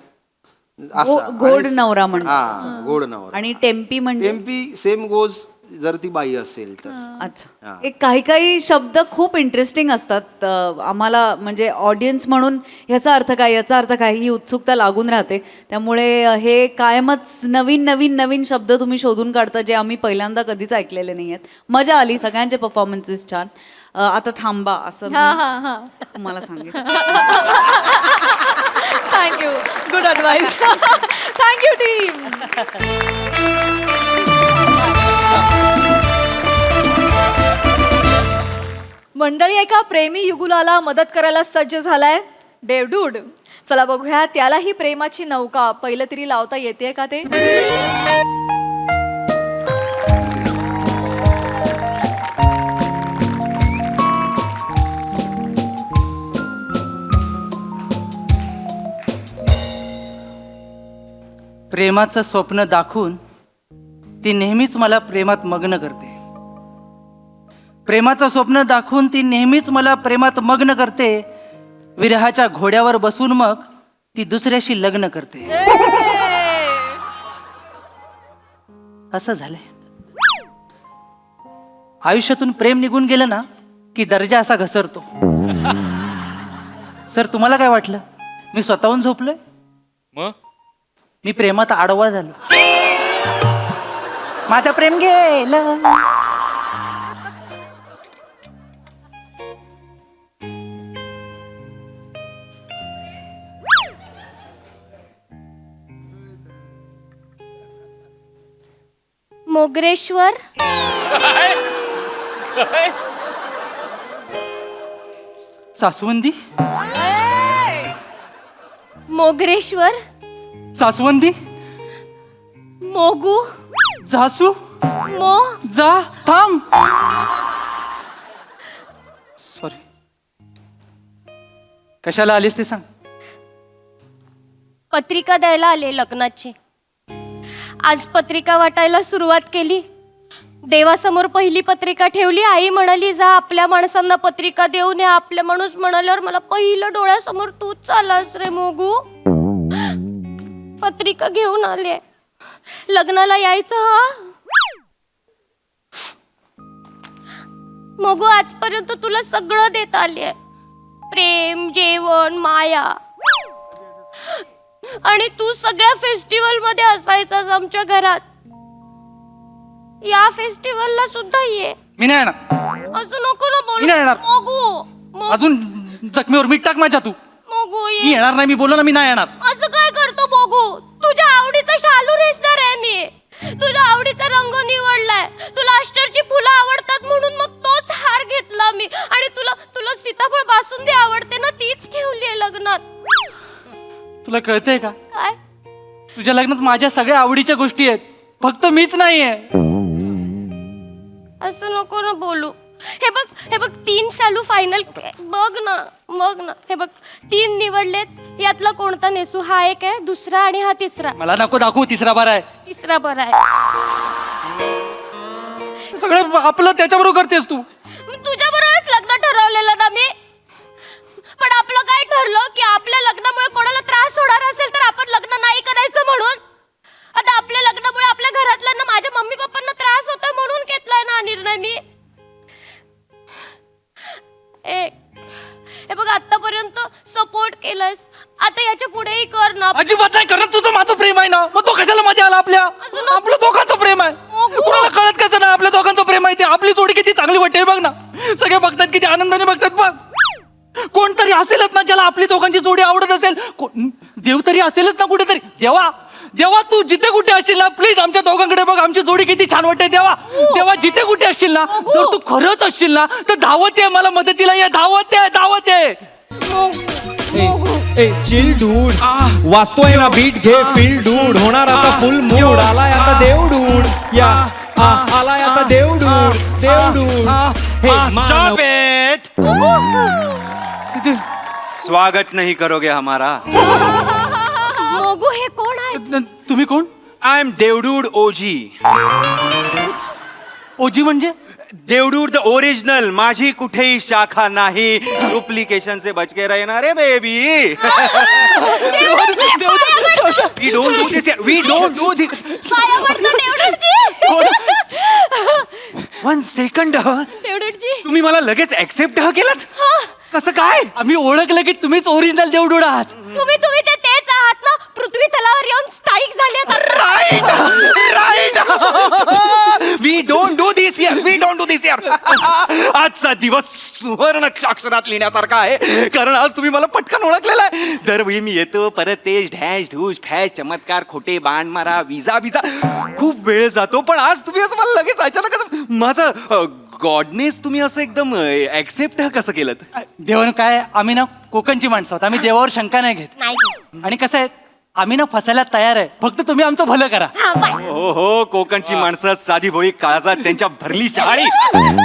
गोड नवरा म्हणजे. हा, गोड नवरा. आणि टेम्पी म्हणजे टेम्पी सेम गोज जर ती बाई असेल तर. अच्छा. एक काही काही शब्द खूप इंटरेस्टिंग असतात आम्हाला, म्हणजे ऑडियन्स म्हणून ह्याचा अर्थ काय, याचा अर्थ काय, ही उत्सुकता लागून राहते. त्यामुळे हे कायमच नवीन नवीन नवीन शब्द तुम्ही शोधून काढता, जे आम्ही पहिल्यांदा कधीच ऐकलेले नाही आहेत. मजा आली, सगळ्यांचे परफॉर्मन्सेस छान. आता थांबा असं मी तुम्हाला सांगेन. Thank you, good advice. Thank you team. मंडळी, एका प्रेमी युगुलाला मदत करायला सज्ज झालाय डेवडूड. चला बघूया त्याला ही प्रेमाची नौका पहिलं तरी लावता येते का ते. प्रेमाचं स्वप्न दाखवून ती नेहमीच मला प्रेमात मग्न करते. प्रेमाचं स्वप्न दाखवून ती नेहमीच मला प्रेमात मग्न करते. विरहाच्या घोड्यावर बसून मग ती दुसऱ्याशी लग्न करते. असं झालंय. आयुष्यातून प्रेम निघून गेलं ना की दर्जा असा घसरतो. सर, तुम्हाला काय वाटलं मी स्वतःहून झोपलोय? मग मी प्रेमात आडवा झालो. माझं प्रेम गेलं. मोगरेश्वर, सासवंदी, मोगरेश्वर, सासवंदी, मोगू, झासू, मो, जा, थांब. सॉरी. कशाला आलीस ते सांग. पत्रिका द्यायला आले लग्नाची. आज पत्रिका वाटायला सुरुवात केली. देवासमोर पहिली पत्रिका ठेवली. आई म्हणाली, जा आपल्या माणसांना पत्रिका देऊन या. आपल्या माणूस म्हणाल्यावर मला पहिलं डोळ्यासमोर तूच आलास रे मोगू. पत्रिका घेऊन आले. लग्नाला यायचं हा. मोगू, आजपर्यंत तुला सगळं देत आले. प्रेम, जेवण, माया. आणि तू सगळ्या फेस्टिवल मध्ये असायचास आमच्या घरात. या फेस्टिवलला सुद्धा ये. मी नाही येणार. असं नको ना बोलू. मी नाही येणार. मोगू, अजून जखमीवर मीठ टाक माझ्या. तू मोगू मी ये. येणार नाही. मी बोललो ना मी नाही येणार. असं काय करतो मोगू? तुझ्या आवडीचा शालू रेसणार आहे मी. तुझ्या आवडीचा रंग निवडलाय. तुला अष्टरची फुलं आवडतात म्हणून मग तोच हार घेतला मी. आणि तुला तुला सीताफळ बासुंदी आवडते ना, तीच ठेवली आहे लग्नात. तुला कळतंय का? काय? तुझ्या लग्नात माझ्या सगळ्या आवडीच्या गोष्टी आहेत, फक्त मीच नाहीये. असं नको ना बोलू. हे बघ 3 शालू फायनल. बघ ना. हे बघ 3 निवडलेत. यातला कोणता नेसू? हा एक आहे, दुसरा आणि हा तिसरा. मला नको दाखवू. तिसरा बार आहे. तिसरा बरा आहे. सगळं आपलं त्याच्याबरोबर करतेस तू. तुझ्या बरोबरच लग्न ठरवलेलं ना मी. पण आपलं काय ठरलं की आपल्या लग्नामुळे कोणाला त्रास होणार असेल तर आपण लग्न नाही करायचं म्हणून. आता आपल्या लग्नामुळे आपल्या घरातल्यांना, माझ्या मम्मी पप्पांना त्रास होतोय म्हणून घेतलाय ना निर्णय मी. हे बघ, आतापर्यंत सपोर्ट केलंस, आता याच्या पुढेही कर ना. अजिबात नाही करत. तुझं माझं प्रेम आहे ना, मग तो कशाला मध्ये आला? आपलं दोघांचं प्रेम आहे. कोणाला कळत कसं ना आपल्या दोघांचं प्रेम आहे ते. आपली जोडी किती चांगली वाटते बघ ना. सगळे बघतात, किती आनंदाने बघतात बघ. कोणतरी असेलच ना ज्याला आपली दोघांची जोडी आवडत असेल. देव तरी असेलच ना कुठेतरी. देवा तू जिथे कुठे असशील ना, प्लीज आमच्या दोघांकडे बघ. आमची जोडी किती छान वाटते. देवा जिथे कुठे असशील ना, जर तू खरंच असशील ना तर धावत आहे मला मदतीला. ये, धावत आहे. मोगू, ए चिल डूड वाचतोय ना बीट घे फील डूड होणार आता फुल मूड आलाय आता देव डूड या आलाय आता देव डूड हे स्टॉप इट स्वागत नहीं करोगे हमारा मोगू हे कोण आहे? तुम्ही कोण? I am देवडूड OG. ओजी म्हणजे? Devdude the original. माझी कुठेही शाखा नाही. डुप्लिकेशन से बच के रहना रे baby. We don't do this. We don't do this. पाया पडतो देवडूडजी. One second. देवडूडजी. तुम्ही मला लगेच ऍक्सेप्ट केलं? कसं काय? आम्ही ओळखलं की तुम्हीच ओरिजिनल देवडूड आहात. तुम्ही ते तेच आहात ना पृथ्वी तलावर येऊन स्थायिक झाले right. We don't do this here. We don't do this here. आजचा दिवस सुवर्ण अक्षरात लिहिण्यासारखा आहे कारण आज तुम्ही मला पटकन ओळखलेला आहे. दरवेळी मी येतो परत तेज ढॅश ढूश फॅश चमत्कार खोटे बाण मारा विजा बिजा खूप वेळ जातो पण आज तुम्ही असं मला लगेच अचानक माझं गॉडनेस तुम्ही असं एकदम ऍक्सेप्ट कसं केलं? देवानं काय आम्ही ना कोकणची माणसं आहोत. आम्ही देवावर शंका नाही घेत. नाही आणि कसं आहे आम्ही ना फसायला तयार आहे फक्त तुम्ही आमचं भलं करा. हा, बस. हो हो कोकणची माणसं साधी भोळी काळजात त्यांच्या भरली शाळी.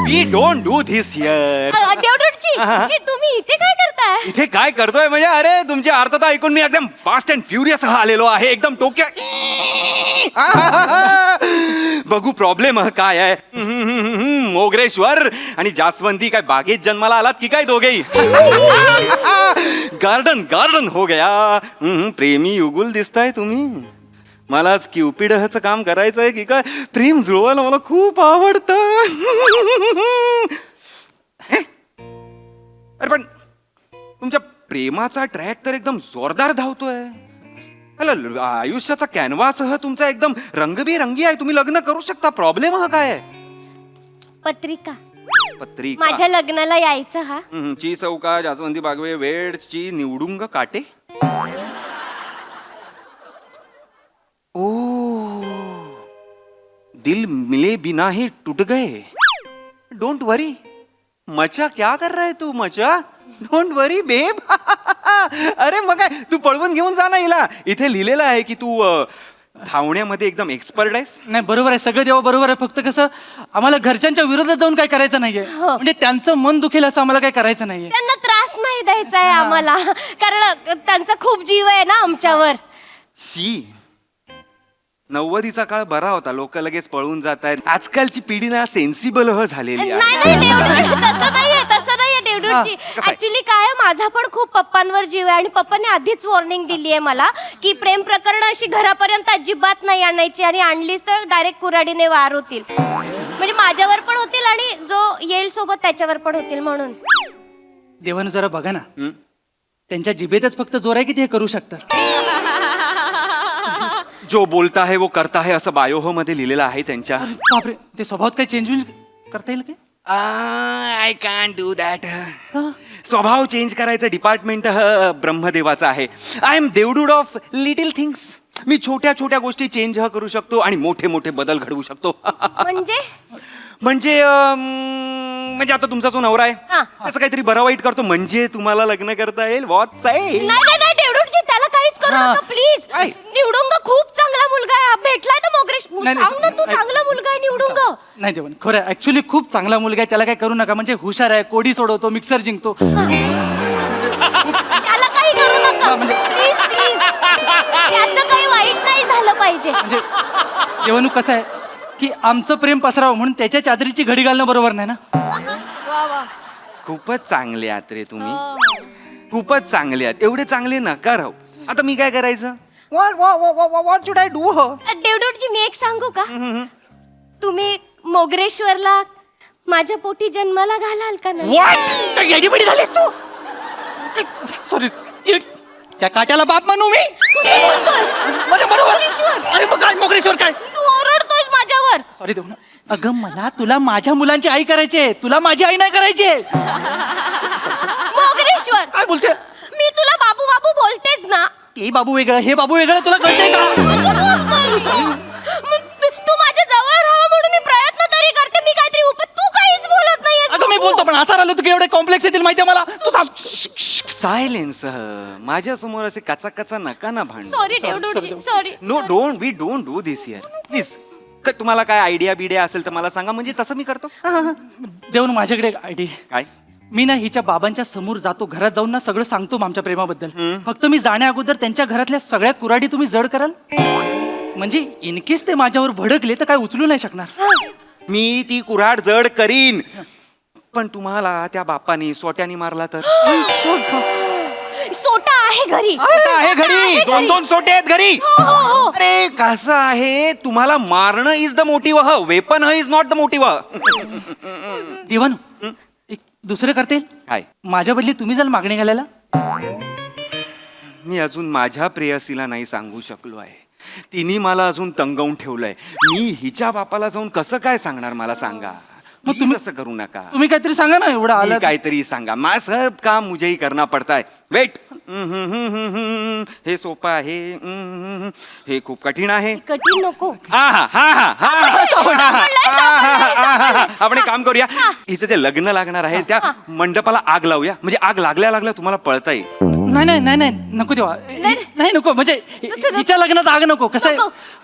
We don't do this here. देवडूडजी हे तुम्ही इथे काय करताय? इथे काय करतोय म्हणजे अरे तुमची अर्थता ऐकून मी एकदम फास्ट अँड फ्युरियस आलेलो आहे एकदम टोक्या. बघू प्रॉब्लेम काय आहे. मोगरेश्वर आणि जास्वंदी काय बागेत जन्माला आलात की काय दोघेही? गार्डन हो गया. प्रेमी युगुल दिसताय तुम्ही. मलाच क्युपिडचं काम करायचंय की काय? प्रेम जुळवायला मला खूप आवडतं. अरे पण तुमच्या प्रेमाचा ट्रॅक तर एकदम जोरदार धावतोय. आयुष्याचा कॅनव्हासह तुमचा एकदम रंगबिरंगी आहे. तुम्ही लग्न करू शकता. प्रॉब्लेम हा काय आहे? पत्रिका पत्रिका. माझ्या लग्नाला यायचं हा. ची चौका जास्वंदी बागवे वेड ची निवडुंग काटे. ओ दिल मिले बिना ही टूट गए. डोंट वरी. मचा क्या कर रहा है तू? मचा डोंट वरी बेब. अरे मग काय तू पळवून घेऊन जा ना हिला. इथे लिहिलेलं आहे की तू धावण्यामध्ये एकदम एक्सपर्ट आहेस. नाही बरोबर आहे सगळं देवा बरोबर आहे फक्त कसं आम्हाला घरच्यांच्या विरोधात जाऊन काय करायचं नाहीये. म्हणजे त्यांचं मन दुखेल असं आम्हाला काय करायचं नाहीये. त्यांना त्रास नाही द्यायचा आहे आम्हाला कारण त्यांचा खूप जीव आहे ना आमच्यावर. शी 90s काळ बरा होता. लोक लगेच पळून जात आहेत. आजकालची पिढी ना सेन्सिबल झालेली नाही आहे. नाही देवडूड तसं नाहीये देवडूडजी. कसं आहे? ऍक्च्युली काय आहे, माझा पण खूप पप्पांवर जीव आहे आणि पप्पांनी आधीच वॉर्निंग दिली आहे मला की प्रेम प्रकरण अशी घरापर्यंत अजिबात नाही आणायची आणि आणलीच तर डायरेक्ट कुऱ्हाडीने वार होतील. म्हणजे माझ्यावर पण होतील आणि जो येईल सोबत त्याच्यावर पण होतील म्हणून. देवानं जरा बघा ना त्यांच्या जिभेतच फक्त जोर आहे की ते करू शकतात. जो बोलता है वो करता है असं बायोहो मध्ये लिहिलेलं आहे त्यांच्या. बापरे ते स्वभावात काही चेंज करता येईल काय? I can do that. स्वभाव चेंज करायचं डिपार्टमेंट ब्रह्मदेवाचं आहे. I am Devdude of little things. मी छोट्या छोट्या गोष्टी चेंज करू शकतो आणि मोठे मोठे बदल घडवू शकतो. म्हणजे म्हणजे आता तुमचा जो नवरा आहे त्याचं काहीतरी बरं वाईट करतो म्हणजे तुम्हाला लग्न करता येईल. What side. नाही देवडूडजी त्याला काहीच करू नका प्लीज. निवडुंग खूप चांगला मुलगा आहे. भेटलाय ना मोगरेश. सांग ना तू चांगला मुलगा आहे निवडुंग. नाही देवन खरं ऍक्च्युली खूप चांगला मुलगा आहे. त्याला काय करू नका. म्हणजे हुशार आहे. कोडी सोडवतो मिक्सर जिंकतो. त्याला काही करू नका प्लीज प्लीज. त्याचं काही वाईट नाही झालं पाहिजे. म्हणजे देवनू कसं आहे की आमचं प्रेम पसरावं म्हणून त्याच्या चादरीची घडी घालणं बरोबर नाही ना. खूपच चांगले आहात रे तुम्ही. खूपच चांगले आहात. एवढे चांगले नका राहू. आता मी काय करायचं? What should I do? देवडूडजी मी एक सांगू का? तुम्ही मोगरेश्वरला माझ्या पोटी जन्माला घालाल का नाही? येडीबिडी झालीस तू. सॉरी त्या काट्याला बाप म्हणू मी? अरे मग काय मोगरेश्वर काय? तू ओरडतोयस माझ्यावर. सॉरी देऊ ना. अगं मला तुला माझ्या मुलांची आई करायची. तुला माझी आई नाही करायची. मोगरेश्वर काय बोलते? मी तुला बाबू बाबू बोलतेच ना. ते बाबू वेगळं हे बाबू वेगळं तुला कळतंय का? तू माझ्या जवळ राहा म्हणून मी प्रयत्न तरी करते. मी काहीतरी तू काहीच बोलत नाहीयेस. अगं मी बोलतो पण असा राहिलो तू एवढे कॉम्प्लेक्स येतील माहितीये मला. तू सायलेन्स माझ्या समोर असे कचा कचा नका ना भांड. सॉरी देवडूडजी sorry no don't do this here please. तुम्हाला काय आयडिया बिडिया असेल तर मला सांगा, म्हणजे तसं मी करतो. देऊन माझ्याकडे एक आयडिया. काय? मी ना हिच्या बाबांच्या समोर जातो, घरात जाऊन ना सगळं सांगतो आमच्या प्रेमाबद्दल. फक्त मी जाण्या अगोदर त्यांच्या घरातल्या सगळ्या कुऱ्हाडी तुम्ही जड कराल, म्हणजे इनकेस ते माझ्यावर भडकले तर काय उचलू नाही शकणार. मी ती कुऱ्हाड जड करीन, पण तुम्हाला त्या बापानी सोट्यानी मारला तर? सोटा आहे घरी. आहे घरी, दोन दोन सोटे आहेत घरी. अरे कसं आहे, तुम्हाला मारणं is the motive, weapon is not the motive. देवान एक दुसरं करते काय? माझ्या बदली तुम्ही जाल मागणी घालायला. मी अजून माझ्या प्रेयसीला नाही सांगू शकलो आहे. तिने मला अजून तंगवून ठेवलंय. मी हिच्या बापाला जाऊन कसं काय सांगणार, मला सांगा. मग तुम्ही असं करू नका. तुम्ही काहीतरी सांगा ना, एवढं मी आलं काहीतरी सांगा. मा सब काम मुझे ही करना पड़ता है. वेट. हे सोपं आहे, हे खूप कठीण आहे. कठीण नको. आपण एक काम करूया, हिचं जे लग्न लागणार आहे त्या मंडपाला आग लावूया, म्हणजे आग लागल्या लागल्या तुम्हाला पळता येईल. नाही नाही नाही नाही नको तेव्हा. नाही नको, म्हणजे हिच्या लग्नात आग नको. कसं आहे,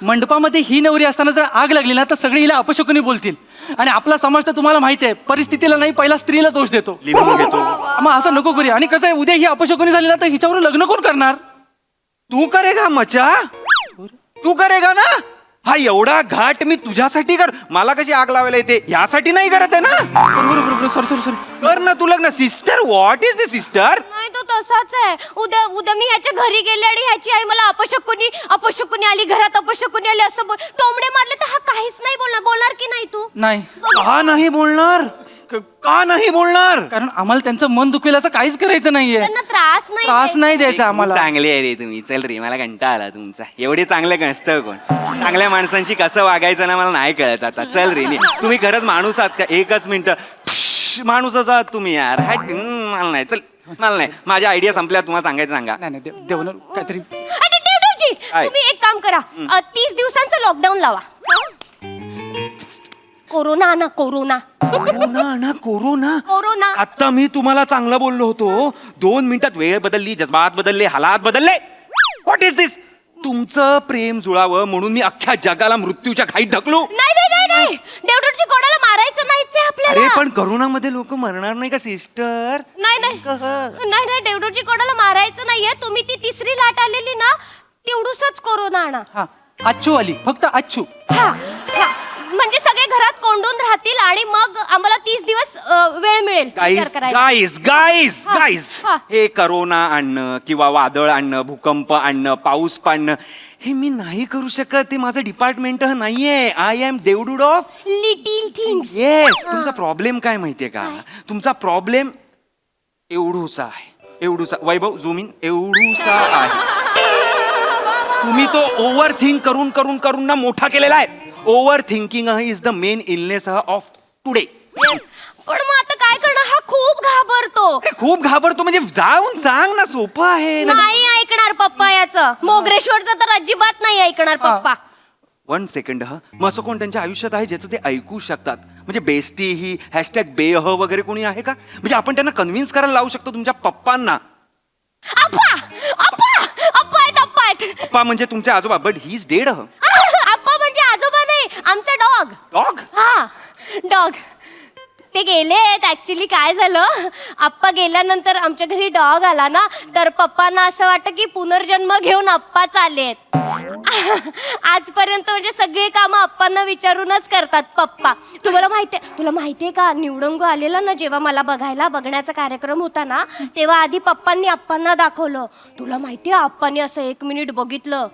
मंडपामध्ये ही नवरी असताना जर आग लागली ना तर सगळे हिला अपशकुनी बोलतील, आणि आपला समाज तर तुम्हाला माहिती आहे परिस्थितीला नाही, पहिला स्त्रीला दोष देतो. लिहून घेतो. मग असं नको करूया. आणि कसं आहे, उद्या ही अपशकुनी झाली ना तर हिच्यावर लग्न कोण करणार? तू करेगा मचा, तू करेगा ना. हा एवढा घाट मी तुझ्यासाठी कर, मला कशी आग लावायला येते यासाठी नाही करत आहे ना. बरोबर बरोबर, सॉरी सॉरी सॉरी. कर ना तू लग्न. Sister, what is the sister? नाही तो तसाच आहे. उद्या उद्या मी ह्याच्या घरी गेले आणि ह्याची आई मला अपशकुनी आली घरात, अपशकुनी आली असं बोल, टोमडे मारले तर हा काहीच नाही बोलणार. बोलणार की नाही तू? नाही. का नाही बोलणार? का नाही बोलणार? कारण आम्हाला त्यांचं मन दुखेल असं काहीच करायचं नाहीये. त्यांना त्रास नाही त्रास नाही द्यायचा आम्हाला. चांगले आहे रे तुम्ही. चल रे, मला कंटाळा आला तुमचा. एवढे चांगले नसतं कोण. चांगल्या माणसांशी कसं वागायचं ना मला नाही कळत आता. चल रे, तुम्ही खरंच माणूस आहात का? एकच मिनिट. माणूसच आहात तुम्ही यार. मला नाही, चल मला नाही. माझ्या आयडिया संपल्या, तुम्हाला सांगायचं सांगा. नाही नाही देवन काहीतरी. अरे देवडूजी, काय? तुम्ही एक काम करा, 30 दिवसांचं लॉकडाऊन लावा. कोरोना ना कोरोना. कोरोना. आता मी तुम्हाला चांगलं बोललो होतो. 2 मिनिटात वेळ बदलली, जज्बात बदलले, हालात बदलले. व्हॉट इज दिस? तुमचं प्रेम जुळावं म्हणून मी अख्ख्या जगाला मृत्यूच्या घाईत ढकलू? नाही नाही नाही नाही, देवडूजी कोणाला मारायचं नाहीच आहे आपल्याला. अरे पण करोनामध्ये लोक मरणार नाही का सिस्टर? नाही नाही देवडूजी कोणाला मारायचं नाहीये. तुम्ही ती तिसरी लाट आलेली ना तेवढूसच कोरोना आणा. हा अच्छू आली, फक्त अच्छू. हा म्हणजे सगळे घरात कोंडून राहतील आणि मग आम्हाला 30 दिवस वेळ मिळेल विचार करायला. गाईज हा. हे करोना आणणं किंवा वादळ आणणं, भूकंप आणणं, पाऊस पाडणं हे मी नाही करू शकत. ते माझं डिपार्टमेंट नाहीये. I am Devdude of little things. Yes. तुमचा प्रॉब्लेम काय माहितीये का? तुमचा प्रॉब्लेम एवढूसा आहे, एवढूसा. वैभव झूम इन. एवढूसा आहे. तुम्ही तो ओव्हर थिंक करून करून करून ना मोठा केलेला आहे. Over thinking is the main illness of today. पण मग आता काय करणार? हा खूप घाबरतो. खूप घाबरतो म्हणजे जाऊन सांग ना, सोपं आहे. नाही ऐकणार पप्पा याचं. मोगरेश्वरचं तर अजिबात नाही ऐकणार पप्पा. 1 सेकंड. मग असं कोण त्यांच्या आयुष्यात आहे ज्याचं ते ऐकू शकतात? म्हणजे बेस्टी ही हॅशटॅग बेह वगैरे कोणी आहे का? म्हणजे आपण त्यांना कन्व्हिन्स करायला लावू शकतो तुमच्या पप्पांना. अप्पा आहेत. पप्पा म्हणजे तुमचे आजोबा, बट ही इज डेड. अप्पा म्हणजे आजोबा नाही, आमचा डॉग. डॉग? हा डॉग. ते गेलेत. ऍक्च्युली काय झालं, आप्पा गेल्यानंतर आमच्या घरी डॉग आला ना, तर पप्पांना असं वाटतं की पुनर्जन्म घेऊन आप्पाच आलेत. आजपर्यंत म्हणजे सगळी कामं आप्पांना विचारूनच करतात पप्पा. तुला माहितीये का, निवडंग आलेला ना जेव्हा मला बघण्याचा कार्यक्रम होता ना, तेव्हा आधी पप्पांनी आप्पांना दाखवलं. तुला माहितीये आप्पांनी असं 1 मिनिट बघितलं,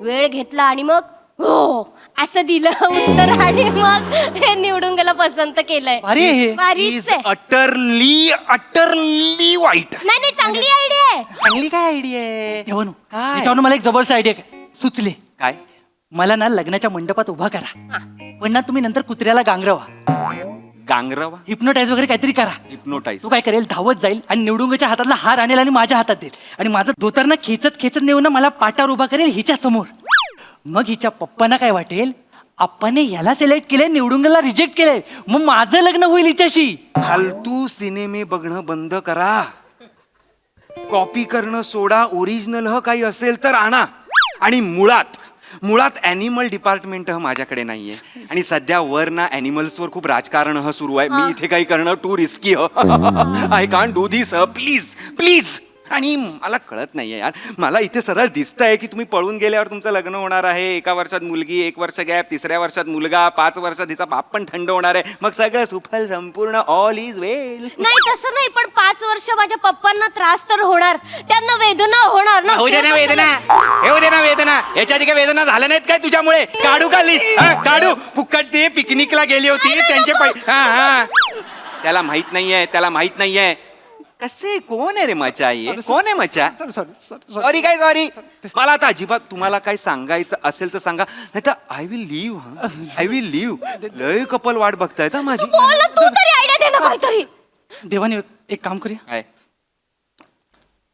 वेळ घेतला आणि मग हो असं दिलं उत्तर, आणि मग हे निवडुंगला पसंत केलंय. अटरली वाईट. नाही चांगली आयडिया आहे. चांगली काय आयडिया आहे? देवन त्याच्यावर मला एक जबरदस्त आयडिया सुचले. काय? मला ना लग्नाच्या मंडपात उभा करा, पण ना तुम्ही नंतर कुत्र्याला गांगरवा. गांगरवा? हिप्नोटाईज वगैरे काहीतरी करा. हिप्नोटाईज? तू काय करेल, धावत जाईल आणि निवडुंगाच्या हातातला हार आणेल आणि माझ्या हातात देईल, आणि माझं धोतर ना खेचत खेचत नेऊन ना मला पाटावर उभा करेल हिच्या समोर. मग हिच्या पप्पांना काय वाटेल, आप्पाने याला सिलेक्ट केले, निवडुंगला रिजेक्ट केले, मग माझं लग्न होईल हिच्याशी. फालतू सिनेमे बघणं बंद करा. कॉपी करणं सोडा, ओरिजिनल काही असेल तर आणा. आणि मुळात ॲनिमल डिपार्टमेंट माझ्याकडे नाहीये. आणि सध्या वर ना ॲनिमल्सवर खूप राजकारण सुरू आहे. मी इथे काही करणं to risky I can't do this please please. आणि मला कळत नाहीये यार, मला इथे सरळ दिसतंय की तुम्ही पळून गेल्यावर तुमचं लग्न होणार आहे. 1 वर्षात मुलगी, 1 वर्ष गॅप, 3ऱ्या वर्षात मुलगा, 5 वर्षात तिचा बाप पण थंड होणार आहे. मग सगळं सुफल संपूर्ण, ऑल इज वेल. नाही तसं नाही, पण 5 वर्ष माझ्या पप्पांना त्रास तर होणार, त्यांना वेदना होणार ना. येऊ दे ना वेदना. याच्या आधी काय वेदना झाल्या नाहीत काय तुझ्यामुळे? काढू का लिस्ट? काढू. फुकट ते पिकनिकला गेली होती त्यांचे त्याला माहित नाहीये. कसे कोण आहे रे मचा? कोण आहे मचा? सॉरी काय सॉरी. मला आता अजिबात तुम्हाला काय सांगायचं असेल तर सांगा, नाही तर आय विल लिव्ह. लय कपल वाट बघतायत माझी. बोल तू तरी आयडिया दे ना काहीतरी. देवाने एक काम करूया, काय?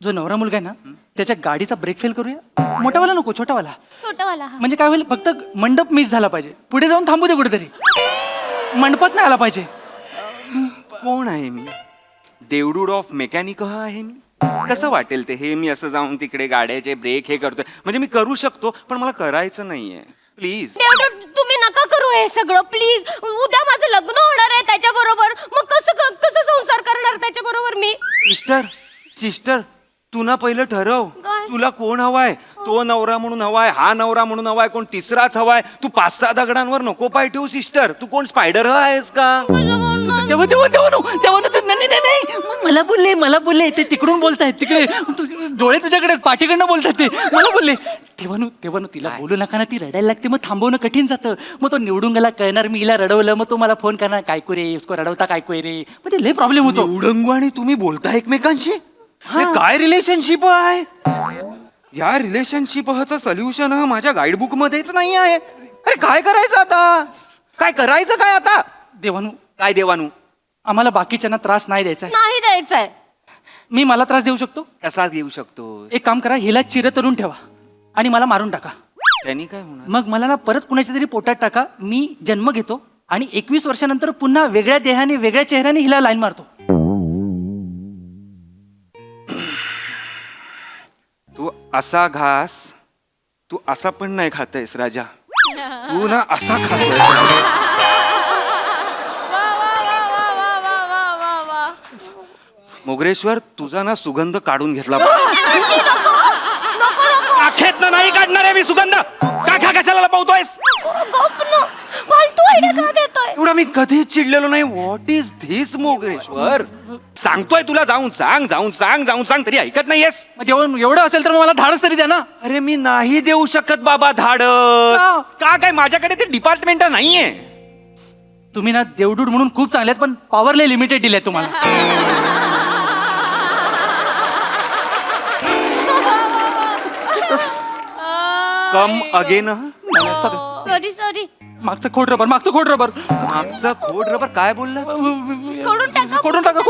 जो नवरा मुलगा आहे ना त्याच्या गाडीचा ब्रेक फेल करूया. मोठावाला नको, छोटावाला. छोटावाला हा. म्हणजे काय होईल, फक्त मंडप मिस झाला पाहिजे, पुढे जाऊन थांबू दे कुठेतरी, मंडपात नाही आला पाहिजे. कोण आहे मी? देवडूड ऑफ मेकॅनिक आहे मी. कसं वाटेल ते हे मी असं जाऊन तिकडे गाड्याचे ब्रेक हे करतोय. म्हणजे मी करू शकतो पण मला करायचं नाहीये. प्लीज देवदूत, तुम्ही नका करू हे सगळं प्लीज. उद्या माझं लग्न होणार आहे त्याच्या बरोबर, मग कसं संसार करणार त्याच्या बरोबर मी? सिस्टर तू ना पहिलं ठरव काय? तुला कोण हवाय. तो नवरा म्हणून हवाय, हा नवरा म्हणून हवाय, कोण तिसराच हवाय. तू 5-6 दगडांवर नको पाय ठेवू सिस्टर. तू कोण स्पायडर आहेस का? नाही मला बोलले ते तिकडून बोलतायत, तिकडे डोळे तुझ्याकडे पाठीकडनं बोलतात ते. मला बोलले तेव्हा तिला बोलू नका ना, ती रडायला लागते, मग थांबवणं कठीण जातं. मग तो निवडून गेला कळणार मी हिला रडवलं, मग तो मला फोन करणार कायको रे उसको रडवता कायको रे. मग ते लय प्रॉब्लेम होतो. उडंगू आणि तुम्ही बोलता एकमेकांशी. हे काय रिलेशनशिप आहे? या रिलेशनशिपचं सोल्युशन माझ्या गाईडबुक मध्येच नाही आहे. अरे काय करायचं आता? काय करायचं काय आता? देवानू आम्हाला बाकीच्यांना त्रास नाही द्यायचा. नाही द्यायचंय. मी मला त्रास देऊ शकतो. कसा घेऊ शकतो? एक काम करा, हिला चिरतरून ठेवा आणि मला मारून टाका. त्यांनी काय होणार? मग मला ना परत कुणाच्या तरी पोटात टाका, मी जन्म घेतो आणि 21 वर्षानंतर पुन्हा वेगळ्या देहाने वेगळ्या चेहऱ्याने हिला लाईन मारतो. तू असा घास तू असा पण नाही खातेस राजा. तू ना असा खातोय. मोगरेश्वर तुझा ना सुगंध काढून घेतला. आखेत नाही काढणार आहे मी सुगंध. काखा कशाला लपवतोयस? एवढा मी कधीच चिडलेलो नाही. What is this Mogreshwar? सांगतोय तुला, जाऊन सांग तरी ऐकत नाहीयेस. एवढं असेल तर मग मला धाडस तरी द्या ना. अरे मी नाही देऊ शकत बाबा धाडस. का काय माझ्याकडे ते डिपार्टमेंट नाहीये. तुम्ही ना देवडूड म्हणून खूप चांगले आहेत, पण पॉवर लय लिमिटेड दिले तुम्हाला. Come again. सॉरी मागचं खोड रबर काय बोलला? खोडून टाका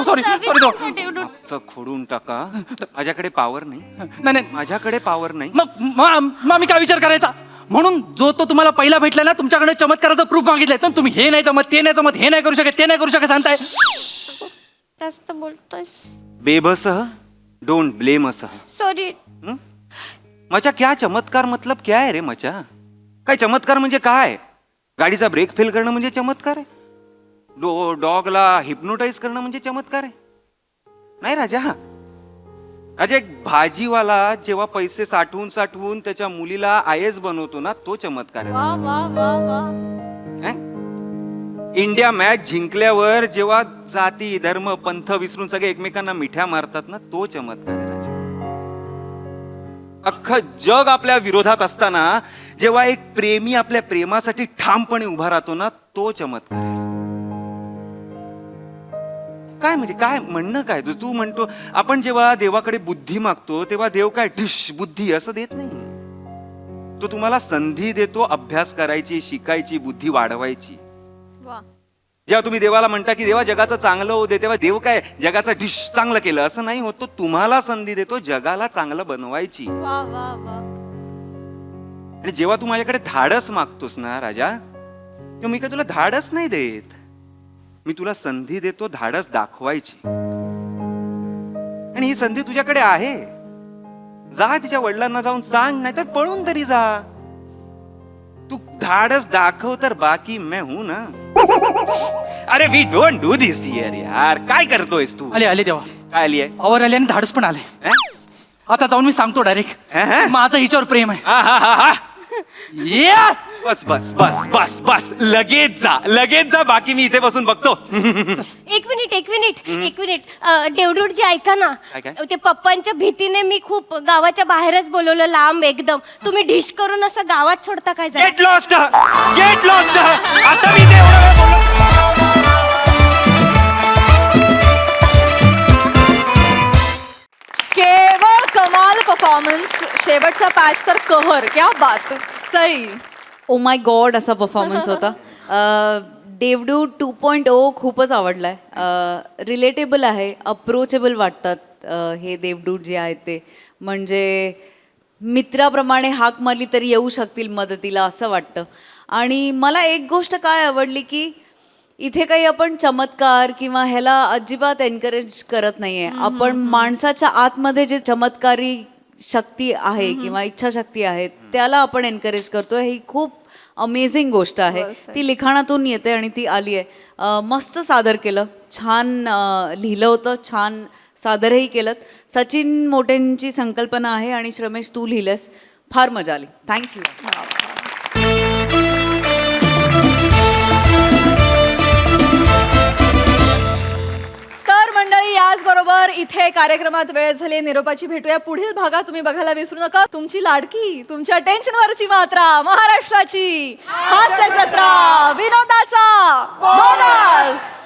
सॉरी खोडून टाका. माझ्याकडे पॉवर नाही. नाही माझ्याकडे पॉवर नाही. मग मी काय विचार करायचा? म्हणून जो तो तुम्हाला पहिला भेटला ना, तुमच्याकडे चमत्काराचं प्रूफ मागितलंय, तर तुम्ही हे नाही जमत, ते नाही जमत, हे नाही करू शकत, ते नाही करू शकत सांगताय. जास्त बोलतोय. बेबस डोंट ब्लेम अस. सॉरी. मचा क्या चमत्कार मतलब क्या आहे रे मचा? काय चमत्कार म्हणजे काय? गाडीचा ब्रेक फेल करणं म्हणजे चमत्कार आहे? डॉगला हिप्नोटाईज करणं म्हणजे चमत्कार आहे? नाही राजा. अजय एक भाजीवाला जेव्हा पैसे साठवून त्याच्या मुलीला IAS बनवतो ना, तो चमत्कार आहे. इंडिया मॅच जिंकल्यावर जेव्हा जाती धर्म पंथ विसरून सगळे एकमेकांना मिठ्या मारतात ना, तो चमत्कार आहे राजा. अख्खं जग आपल्या विरोधात असताना जेव्हा एक प्रेमी आपल्या प्रेमासाठी ठामपणे उभा राहतो ना, तो चमत्कार आहे. काय म्हणजे काय म्हणणं काय? तू म्हणतो आपण जेव्हा देवाकडे बुद्धी मागतो तेव्हा देव काय डिश बुद्धी असं देत नाही. तो तुम्हाला संधी देतो अभ्यास करायची, शिकायची, बुद्धी वाढवायची. जेव्हा तुम्ही देवाला म्हणता की देवा जगाचं चांगलं होऊ दे, तेव्हा देव काय जगाचं डिश चांगलं केलं असं नाही होत. तो तुम्हाला संधी देतो जगाला चांगलं बनवायची. आणि जेव्हा तू माझ्याकडे धाडस मागतोस ना राजा, तेव्हा मी काय तुला धाडस नाही देत, मी तुला संधी देतो धाडस दाखवायची. आणि आणि ही संधी तुझ्याकडे आहे. जा तिच्या वडिलांना जाऊन सांग, नाहीतर पळून तरी जा. तू धाडस दाखव तर बाकी मैं हूं ना. अरे we don't do this here यार. काय करतोयस तू? आले आले देवा, काय आली आहे? आवर आले आणि धाडस पण आले. आता जाऊन मी सांगतो डायरेक्ट माझं हिच्यावर प्रेम आहे. या! बस बस बस बस बस लगेच जा. बाकी मी इथे बसून बघतो. एक मिनिट देवडूड जी ऐका ना, काय? ते पप्पांच्या भीतीने मी खूप गावाच्या बाहेरच बोलवलं, लांब एकदम. तुम्ही डिश करून असं गावात सोडता काय जरा? Get lost. आता मी ते एवढं वेळ बोललो. केवळ कमाल परफॉर्मन्स, शेवटचा पॅच तर कहर. क्या बात, सई. ओ माय गॉड असा परफॉर्मन्स होता. देवडू 2.0 खूपच आवडलाय. रिलेटेबल आहे, अप्रोचेबल वाटतात हे देवडूड जे आहेत ते. म्हणजे मित्राप्रमाणे हाक मारली तरी येऊ शकतील मदतीला असं वाटतं. आणि मला एक गोष्ट काय आवडली की इथे काही आपण चमत्कार किंवा ह्याला अजिबात एनकरेज करत नाहीये. आपण माणसाच्या आतमध्ये जे चमत्कारी शक्ती आहे किंवा इच्छाशक्ती आहे त्याला आपण एनकरेज करतोय. ही खूप अमेझिंग गोष्ट आहे. ती लिखाणातून येते आणि ती आली आहे. मस्त सादर केलं, छान लिहिलं होतं, छान सादरही केलं. सचिन मोटेंची संकल्पना आहे आणि श्रमेश तू लिहिलंस. फार मजा आली. थँक्यू. मंडळी, याचबरोबर इथे कार्यक्रमात वेळ झाली निरोपाची. भेटूया पुढील भागात. तुम्ही बघायला विसरू नका तुमची लाडकी, तुमच्या टेन्शनवरची मात्रा, महाराष्ट्राची हास्य जत्रा, विनोदाचा बोनस.